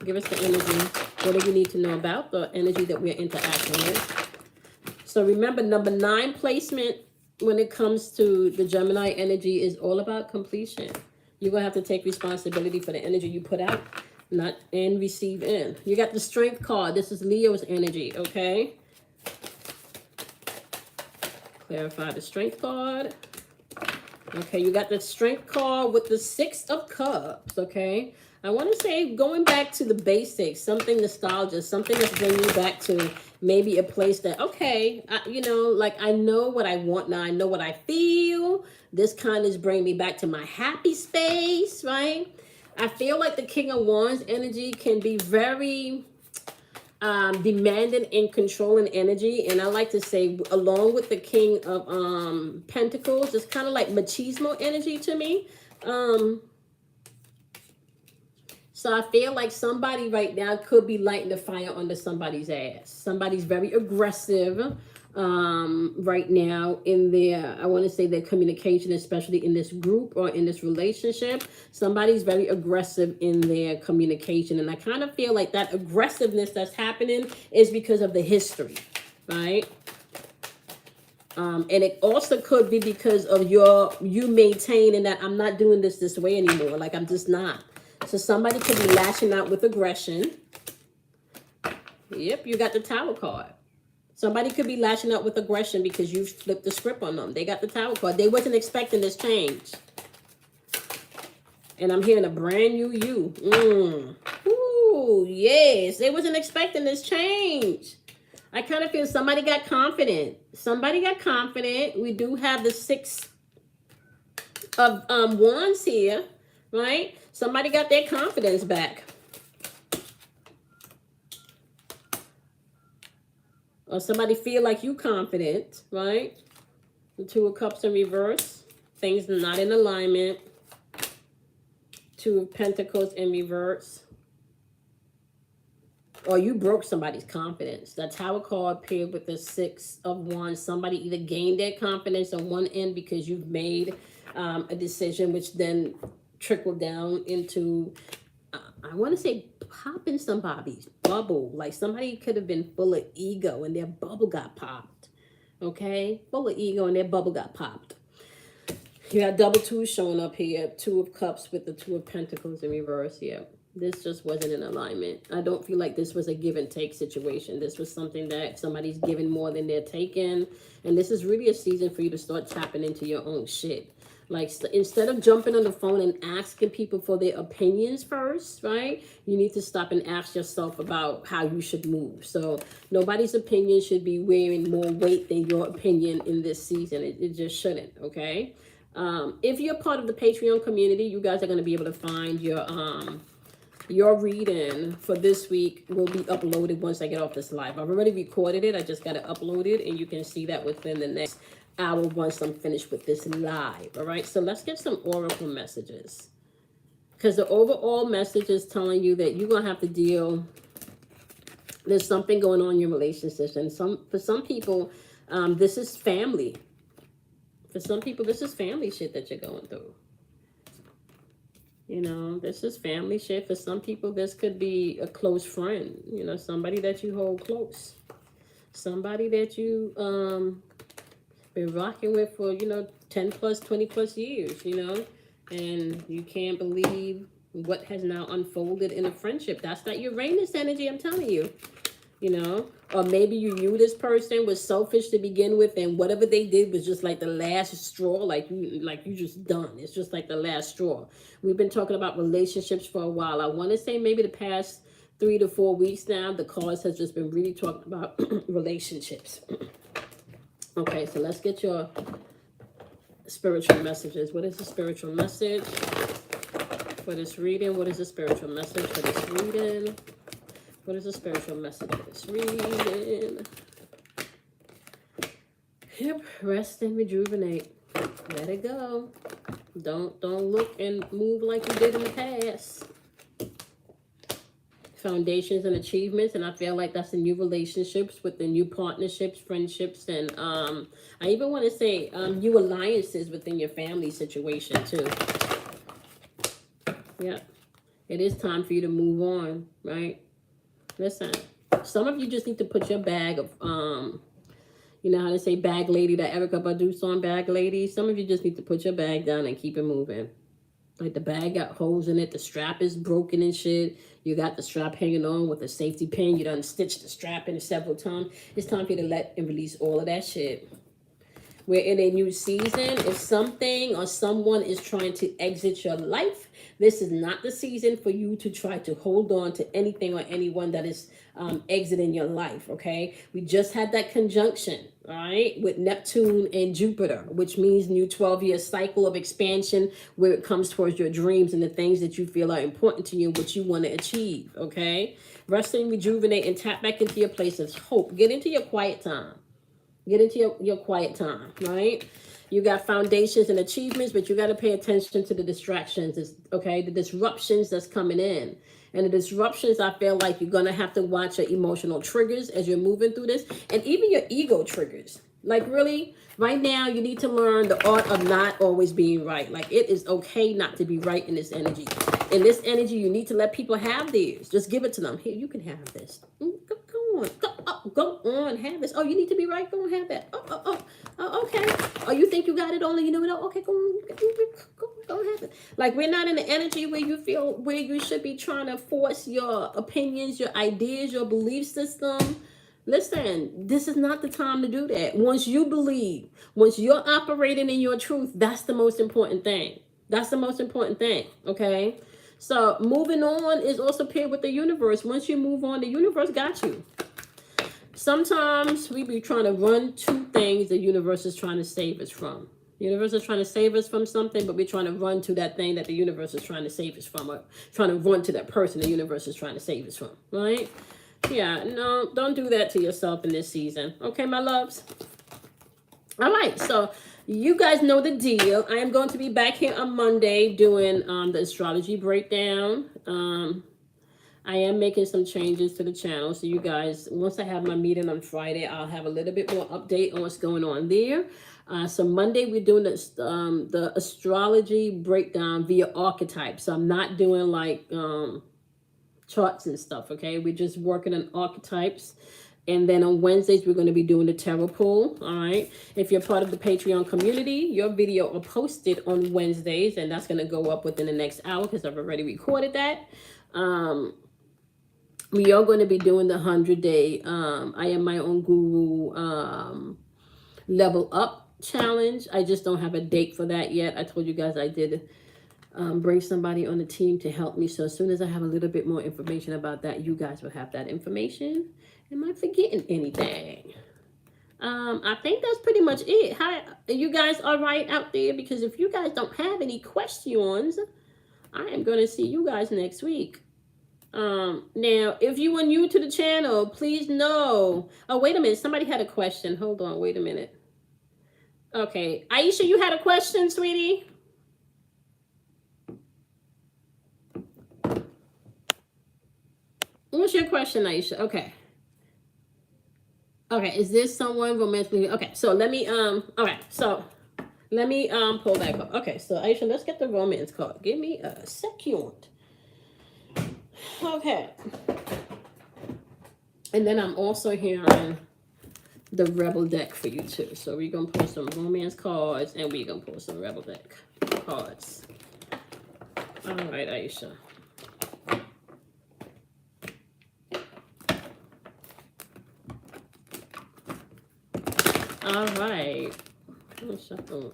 Speaker 1: Give us the energy. What do we need to know about the energy that we're interacting with? So remember, number 9 placement when it comes to the Gemini energy is all about completion. You're going to have to take responsibility for the energy you put out, not and receive in. You got the Strength card. This is Leo's energy, okay? Clarify the Strength card. Okay, you got the Strength card with the 6 of Cups, okay? I want to say going back to the basics, something nostalgia, something that's bringing you back to maybe a place that, okay, you know, like I know what I want now. I know what I feel. This kind of is bringing me back to my happy space, right? I feel like the King of Wands energy can be very demanding and controlling energy, and I like to say along with the King of Pentacles, it's kind of like machismo energy to me. So I feel like somebody right now could be lighting the fire under somebody's ass. Somebody's very aggressive right now in their, I want to say their communication, especially in this group or in this relationship. Somebody's very aggressive in their communication. And I kind of feel like that aggressiveness that's happening is because of the history, right? And it also could be because of you maintaining that I'm not doing this way anymore. Like I'm just not. So somebody could be lashing out with aggression. Yep, you got the Tower card. Somebody could be lashing out with aggression because you flipped the script on them. They got the Tower card. They wasn't expecting this change. And I'm hearing a brand new you. Ooh, yes. They wasn't expecting this change. I kind of feel somebody got confident. Somebody got confident. We do have the 6 of Wands here, right? Somebody got their confidence back. Or somebody feel like you confident, right? The 2 of Cups in reverse. Things not in alignment. 2 of Pentacles in reverse. Or you broke somebody's confidence. The Tower card paired with the 6 of Wands. Somebody either gained their confidence on one end because you've made a decision, which then trickled down into, I want to say, popping somebody's bubble. Like somebody could have been full of ego and their bubble got popped. Okay? Full of ego and their bubble got popped. You got double 2 showing up here. 2 of Cups with the 2 of Pentacles in reverse. Yeah. This just wasn't in alignment. I don't feel like this was a give and take situation. This was something that somebody's giving more than they're taking. And this is really a season for you to start tapping into your own shit. Like, instead of jumping on the phone and asking people for their opinions first, right? You need to stop and ask yourself about how you should move. So nobody's opinion should be wearing more weight than your opinion in this season. It just shouldn't, okay? If you're part of the Patreon community, you guys are going to be able to find your reading for this week will be uploaded once I get off this live. I've already recorded it. I just got to upload it, and you can see that within the next hour once I'm finished with this live. All right, so let's get some oracle messages, because the overall message is telling you that you're gonna have to deal. There's something going on in your relationships, and for some people, this is family. For some people, this is family shit that you're going through. You know, this is family shit. For some people, this could be a close friend. You know, somebody that you hold close. Somebody that you been rocking with for, 10 plus, 20 plus years, and you can't believe what has now unfolded in a friendship. That's not Uranus energy, I'm telling you. Or maybe you knew this person was selfish to begin with, and whatever they did was just like the last straw, like you just done. It's just like the last straw. We've been talking about relationships for a while. I want to say maybe the past 3 to 4 weeks now, the cards has just been really talking about relationships. Okay, so let's get your spiritual messages. What is the spiritual message for this reading? What is the spiritual message for this reading? What is the spiritual message for this reading? Yep, rest and rejuvenate. Let it go. Don't look and move like you did in the past. Foundations and achievements, and I feel like that's the new relationships with the new partnerships, friendships, and I even want to say new alliances within your family situation too. Yeah, it is time for you to move on, right? Listen, some of you just need to put your bag of, you know how to say bag lady, that Erykah Badu song, Bag Lady? Some of you just need to put your bag down and keep it moving. Like the bag got holes in it, the strap is broken and shit. You got the strap hanging on with a safety pin. You done stitched the strap in several times. It's time for you to let and release all of that shit. We're in a new season. If something or someone is trying to exit your life, this is not the season for you to try to hold on to anything or anyone that is exiting your life, okay? We just had that conjunction, all right, with Neptune and Jupiter, which means new 12-year cycle of expansion where it comes towards your dreams and the things that you feel are important to you, what you want to achieve, okay? Rest and rejuvenate and tap back into your place of hope. Get into your quiet time. Get into your quiet time, right? You got foundations and achievements, but you got to pay attention to the distractions, okay? The disruptions that's coming in. And the disruptions, I feel like you're going to have to watch your emotional triggers as you're moving through this. And even your ego triggers. Like really, right now, you need to learn the art of not always being right. Like it is okay not to be right in this energy. In this energy, you need to let people have theirs. Just give it to them. Here, you can have this. Go on. Go on, have this. Oh, you need to be right. Go on, have that. Oh, okay. Oh, you think you got it only? You know it. Okay, go on. Go have it. Like we're not in the energy where you feel where you should be trying to force your opinions, your ideas, your belief system. Listen, this is not the time to do that. Once you believe, once you're operating in your truth, that's the most important thing. That's the most important thing, okay? So moving on is also paired with the universe. Once you move on, the universe got you. Sometimes we be trying to run to things the universe is trying to save us from. The universe is trying to save us from something, but we're trying to run to that thing that the universe is trying to save us from, or trying to run to that person the universe is trying to save us from, right? Yeah, no, don't do that to yourself in this season. Okay, my loves? All right, so you guys know the deal. I am going to be back here on Monday doing the astrology breakdown. I am making some changes to the channel. So you guys, once I have my meeting on Friday, I'll have a little bit more update on what's going on there. So Monday, we're doing this, the astrology breakdown via archetypes. So I'm not doing like charts and stuff, okay? We're just working on archetypes. And then on Wednesdays, we're going to be doing the tarot pool, all right? If you're part of the Patreon community, your video will posted on Wednesdays, and that's going to go up within the next hour because I've already recorded that. We are going to be doing the 100-day I am my own guru level up challenge. I just don't have a date for that yet. I told you guys I did bring somebody on the team to help me. So as soon as I have a little bit more information about that, you guys will have that information. Am I forgetting anything? I think that's pretty much it. Hi, are you guys all right out there? Because if you guys don't have any questions, I am going to see you guys next week. Now, if you are new to the channel, please know. Oh, wait a minute. Somebody had a question. Hold on. Wait a minute. Okay. Aisha, you had a question, sweetie? What's your question, Aisha? Okay. Okay, is this someone romantically? Okay, so let me okay, so let me pull that card. Okay, so Aisha, let's get the romance card. Give me a second. Okay. And then I'm also hearing the Rebel deck for you too. So we're gonna pull some romance cards and we're gonna pull some Rebel deck cards. All right, Aisha. All right.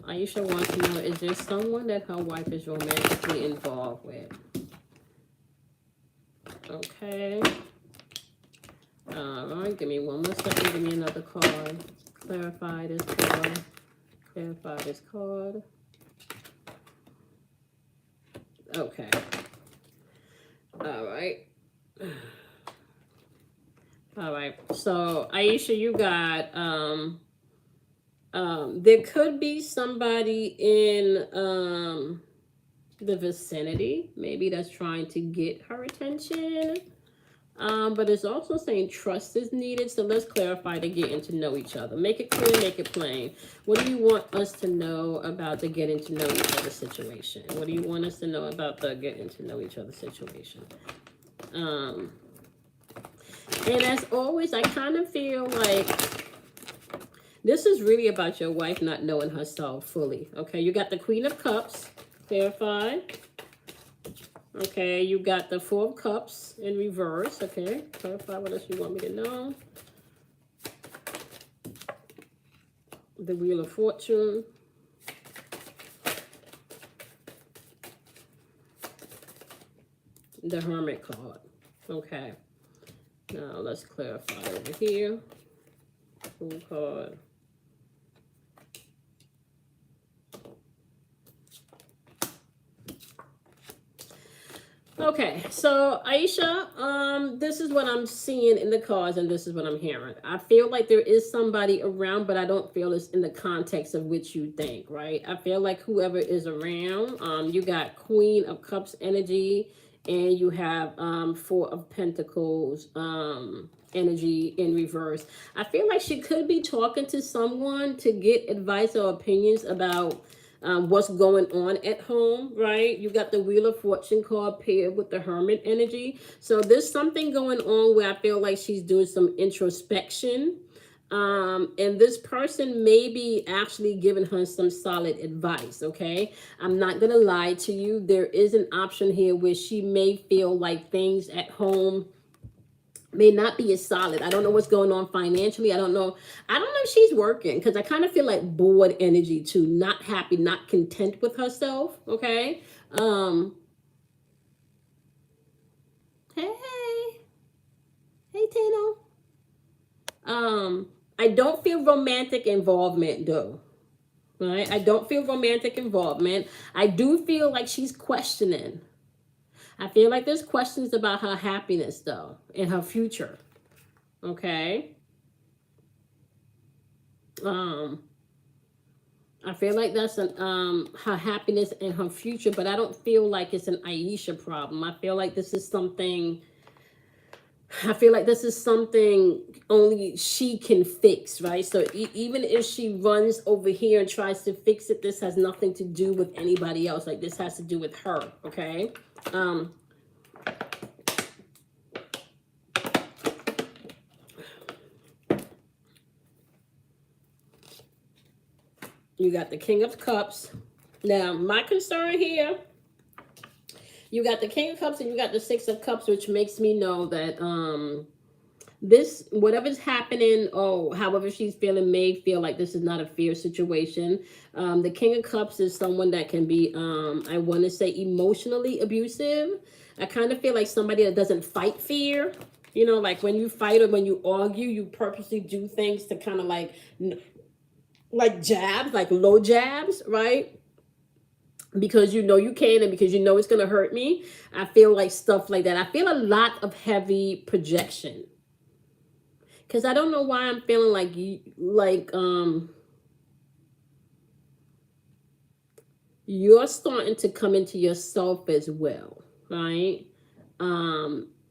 Speaker 1: Aisha wants to know, is there someone that her wife is romantically involved with? Okay. All right, give me one more second. Give me another card. Clarify this card. Clarify this card. Okay. All right. All right. So Aisha, you got there could be somebody in the vicinity, maybe that's trying to get her attention. But it's also saying trust is needed. So let's clarify the getting to know each other. Make it clear, make it plain. What do you want us to know about the getting to know each other situation? What do you want us to know about the getting to know each other situation? And as always, I kind of feel like this is really about your wife not knowing herself fully. Okay, you got the Queen of Cups, clarify. Okay, you got the Four of Cups in reverse. Okay, clarify what else you want me to know. The Wheel of Fortune. The Hermit card. Okay, now let's clarify over here. Fool card. Okay, so Aisha, this is what I'm seeing in the cards and this is what I'm hearing. I feel like there is somebody around, but I don't feel it's in the context of which you think, right? I feel like whoever is around, you got Queen of Cups energy and you have Four of Pentacles energy in reverse. I feel like she could be talking to someone to get advice or opinions about what's going on at home, right? You got the Wheel of Fortune card paired with the Hermit energy. So there's something going on where I feel like she's doing some introspection. And this person may be actually giving her some solid advice, okay? I'm not going to lie to you. There is an option here where she may feel like things at home may not be as solid. I don't know what's going on financially. I don't know if she's working because I kind of feel like bored energy too, not happy, not content with herself. Okay. Hey, hey, Tano. I don't feel romantic involvement though. Right? I don't feel romantic involvement. I do feel like she's questioning. I feel like there's questions about her happiness though and her future. Okay. I feel like that's her happiness and her future, but I don't feel like it's an Aisha problem. I feel like this is something. I feel like this is something only she can fix, right? So even if she runs over here and tries to fix it, this has nothing to do with anybody else. Like this has to do with her, okay? You got the King of Cups. Now, my concern here, you got the King of Cups and you got the Six of Cups, which makes me know that this, whatever's happening, however she's feeling, may feel like this is not a fair situation. The King of Cups is someone that can be, I want to say, emotionally abusive. I kind of feel like somebody that doesn't fight fear. You know, like when you fight or when you argue, you purposely do things to kind of like jabs, like low jabs, right? Because you know you can and because you know it's going to hurt me. I feel like stuff like that. I feel a lot of heavy projection. Because I don't know why I'm feeling like you're starting to come into yourself as well, right?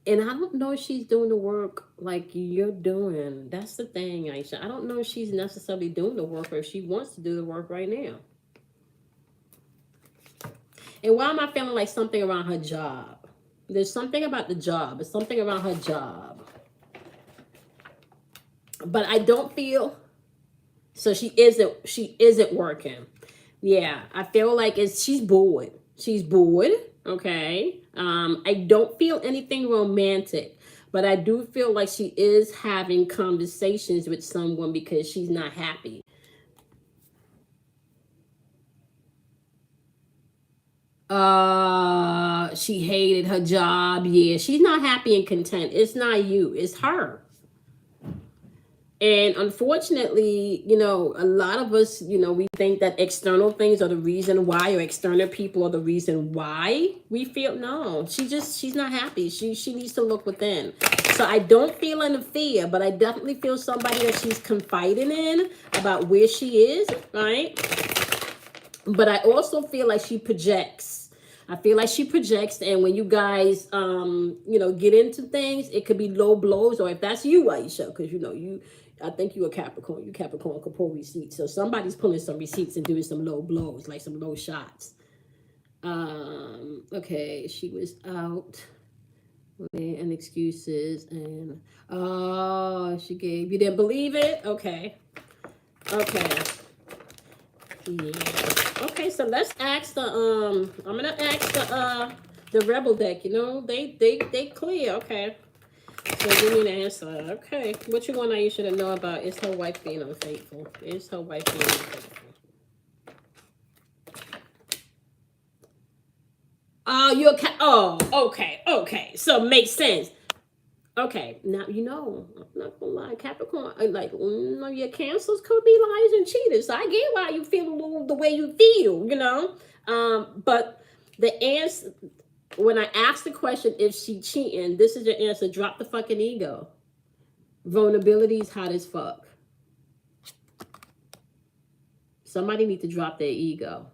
Speaker 1: And I don't know if she's doing the work like you're doing. That's the thing, Aisha. I don't know if she's necessarily doing the work or if she wants to do the work right now. And why am I feeling like something around her job? There's something about the job. It's something around her job. But I don't feel so she isn't working. Yeah, I feel like she's bored. She's bored. Okay. I don't feel anything romantic, but I do feel like she is having conversations with someone because she's not happy. She hated her job. Yeah, she's not happy and content. It's not you, it's her. And unfortunately, a lot of us, we think that external things are the reason why, or external people are the reason why we feel. No, she's not happy. She needs to look within. So I don't feel any fear, but I definitely feel somebody that she's confiding in about where she is, right? But I also feel like she projects. I feel like she projects, and when you guys, get into things, it could be low blows, or if that's you, Aisha, because I think you're a Capricorn. You Capricorn can pull receipts, so somebody's pulling some receipts and doing some low blows, like some low shots. Okay, she was out and excuses, and she gave. You didn't believe it? Okay. Yeah. Okay, so let's ask the I'm gonna ask the rebel deck, they clear, okay. So give me an answer. Okay. What you want Aisha to know about is her wife being unfaithful. Is her wife being unfaithful? Oh, okay. So makes sense. Okay, now I'm not gonna lie, Capricorn, your cancers could be liars and cheaters. So I get why you feel the way you feel. But the answer, when I asked the question if she cheating, this is your answer: drop the fucking ego. Vulnerability is hot as fuck. Somebody need to drop their ego.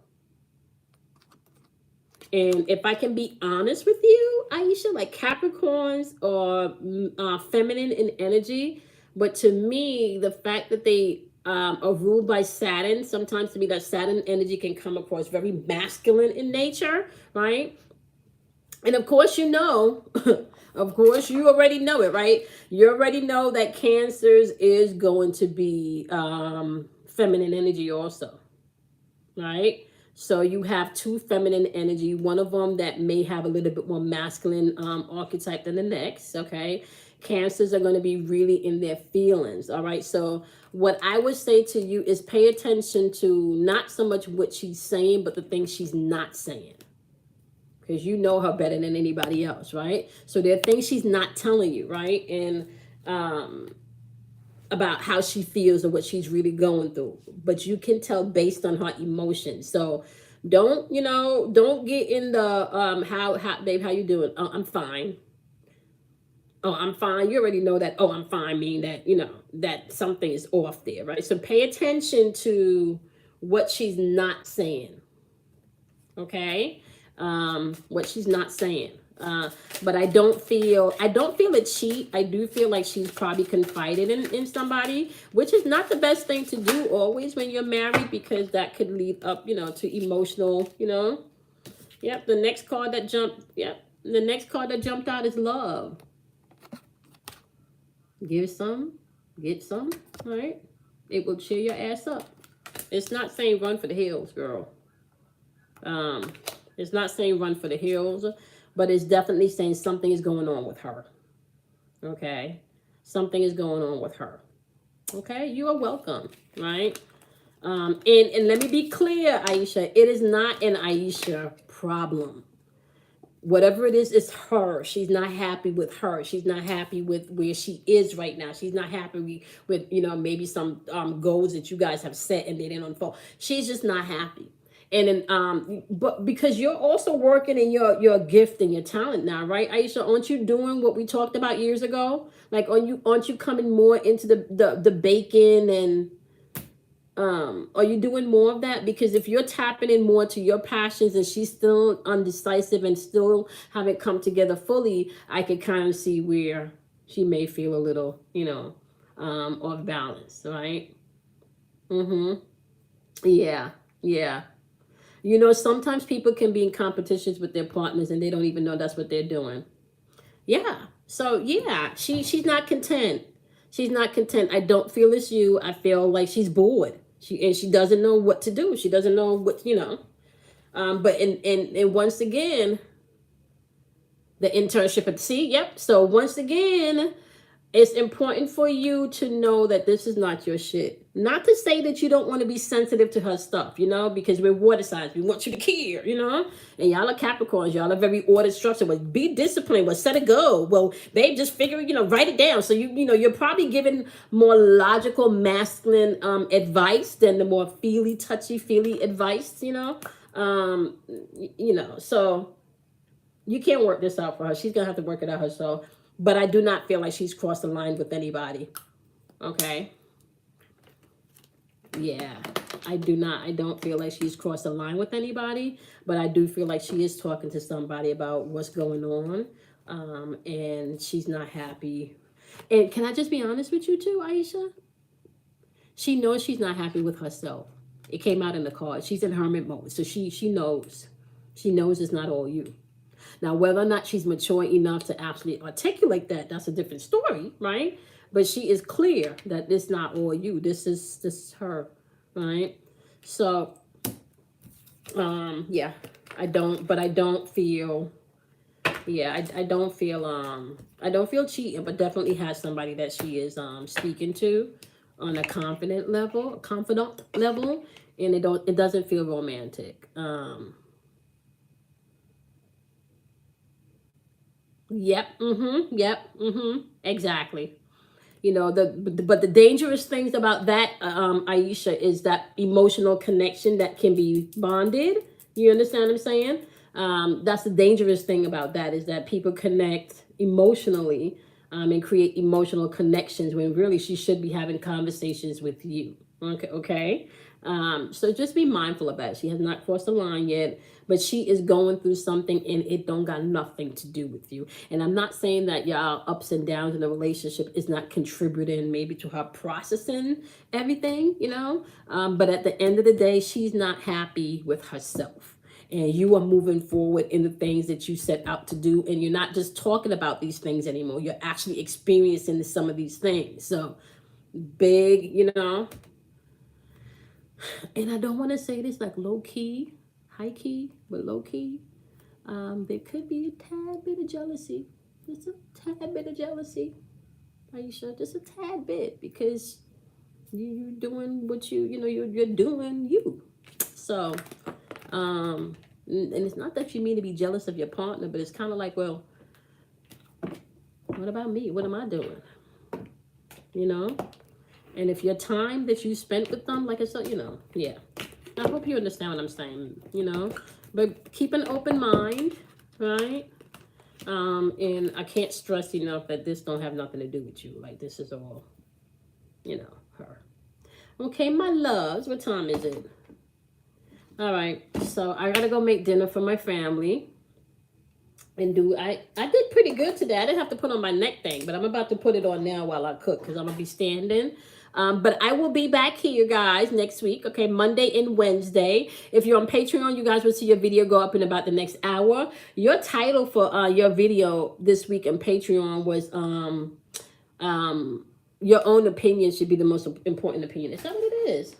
Speaker 1: And if I can be honest with you, Aisha, like Capricorns are feminine in energy. But to me, the fact that they are ruled by Saturn, sometimes to me that Saturn energy can come across very masculine in nature, right? And of course, of course, you already know it, right? You already know that Cancers is going to be feminine energy also, right? So you have two feminine energy, one of them that may have a little bit more masculine archetype than the next, okay? Cancers are going to be really in their feelings, all right? So what I would say to you is pay attention to not so much what she's saying, but the things she's not saying. Because you know her better than anybody else, right? So there are things she's not telling you, right? And about how she feels or what she's really going through, but you can tell based on her emotions. So don't get in the how babe, how you doing? Oh, I'm fine. Oh, I'm fine. You already know that. Oh, I'm fine mean that that something is off there, right? So pay attention to what she's not saying. Okay. What she's not saying. But I don't feel a cheat. I do feel like she's probably confided in somebody, which is not the best thing to do always when you're married, because that could lead up, to emotional. Yep, the next card that jumped out is love. Give some, get some, all right? It will cheer your ass up. It's not saying run for the hills, girl. Um, it's not saying run for the hills, but it's definitely saying something is going on with her. Okay? Something is going on with her. Okay? You are welcome, right? And let me be clear, Aisha, it is not an Aisha problem. Whatever it is, it's her. She's not happy with her. She's not happy with where she is right now. She's not happy with maybe some goals that you guys have set and they didn't unfold. She's just not happy. And then but because you're also working in your gift and your talent now, right, Aisha? Aren't you doing what we talked about years ago? Like, aren't you coming more into the baking and Are you doing more of that? Because if you're tapping in more to your passions and she's still undecisive and still haven't come together fully, I could kind of see where she may feel a little, off balance, right? Mm-hmm. Yeah. Yeah. Sometimes people can be in competitions with their partners and they don't even know that's what they're doing. Yeah. So yeah, she's not content. She's not content. I don't feel it's you. I feel like she's bored. She doesn't know what to do. She doesn't know what. But and once again, the internship at sea. Yep. So once again, it's important for you to know that this is not your shit. Not to say that you don't want to be sensitive to her stuff, because we're water signs. We want you to care. And y'all are Capricorns. Y'all are very ordered, structured. Well, be disciplined. Well, set a goal. Well, babe, just write it down. So you're probably giving more logical, masculine advice than the more feely, touchy, feely advice. So you can't work this out for her. She's gonna have to work it out herself. But I do not feel like she's crossed the line with anybody. Okay. Yeah. I do not. I don't feel like she's crossed the line with anybody. But I do feel like she is talking to somebody about what's going on. And she's not happy. And can I just be honest with you too, Aisha? She knows she's not happy with herself. It came out in the card. She's in hermit mode. So she knows. She knows it's not all you. Now, whether or not she's mature enough to actually articulate that, that's a different story, right? But she is clear that this is not all you. This is her, right? So, yeah, I don't feel, yeah, I don't feel cheating, but definitely has somebody that she is speaking to on a confident level, and it doesn't feel romantic. Yep. Mm-hmm. Yep. Mm-hmm. Exactly. But the dangerous things about that, Aisha, is that emotional connection that can be bonded. You understand what I'm saying? That's the dangerous thing about that, is that people connect emotionally, and create emotional connections when really she should be having conversations with you. Okay. Okay. So just be mindful of that. She has not crossed the line yet, but she is going through something and it don't got nothing to do with you. And I'm not saying that y'all ups and downs in a relationship is not contributing maybe to her processing everything. But at the end of the day, she's not happy with herself. And you are moving forward in the things that you set out to do. And you're not just talking about these things anymore. You're actually experiencing some of these things. So big. And I don't want to say this like low key, high key, but low key. There could be a tad bit of jealousy. Just a tad bit of jealousy, Aisha. Just a tad bit, because you're doing what you're doing you. So, and it's not that you mean to be jealous of your partner, but it's kind of like, well, what about me? What am I doing? You know? And if your time that you spent with them, like I said, yeah. I hope you understand what I'm saying. But keep an open mind, right? And I can't stress enough that this don't have nothing to do with you. Like, this is all, her. Okay, my loves, what time is it? All right, so I gotta go make dinner for my family. And I did pretty good today. I didn't have to put on my neck thing, but I'm about to put it on now while I cook, because I'm gonna be standing. But I will be back here, guys, next week. Okay, Monday and Wednesday. If you're on Patreon, you guys will see your video go up in about the next hour. Your title for your video this week on Patreon was your own opinion should be the most important opinion. Is that what it is?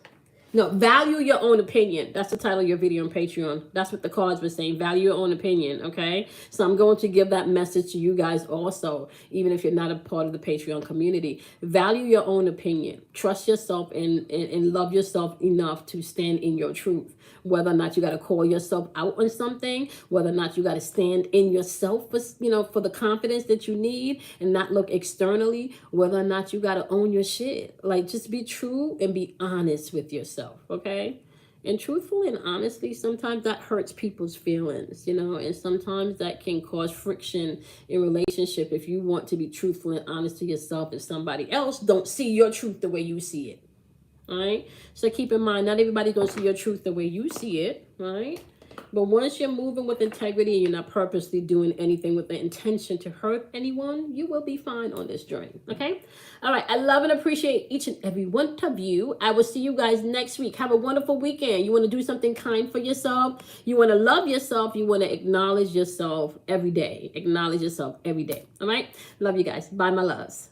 Speaker 1: No, value your own opinion. That's the title of your video on Patreon. That's what the cards were saying. Value your own opinion, okay? So I'm going to give that message to you guys also, even if you're not a part of the Patreon community. Value your own opinion. Trust yourself and love yourself enough to stand in your truth. Whether or not you got to call yourself out on something, whether or not you got to stand in yourself for the confidence that you need and not look externally, whether or not you got to own your shit. Like, just be true and be honest with yourself, okay? And truthfully and honestly, sometimes that hurts people's feelings, and sometimes that can cause friction in relationship if you want to be truthful and honest to yourself and somebody else don't see your truth the way you see it. All right. So keep in mind, not everybody's going to see your truth the way you see it. All right. But once you're moving with integrity and you're not purposely doing anything with the intention to hurt anyone, you will be fine on this journey. Okay? All right. I love and appreciate each and every one of you. I will see you guys next week. Have a wonderful weekend. You want to do something kind for yourself. You want to love yourself. You want to acknowledge yourself every day. Acknowledge yourself every day. All right? Love you guys. Bye, my loves.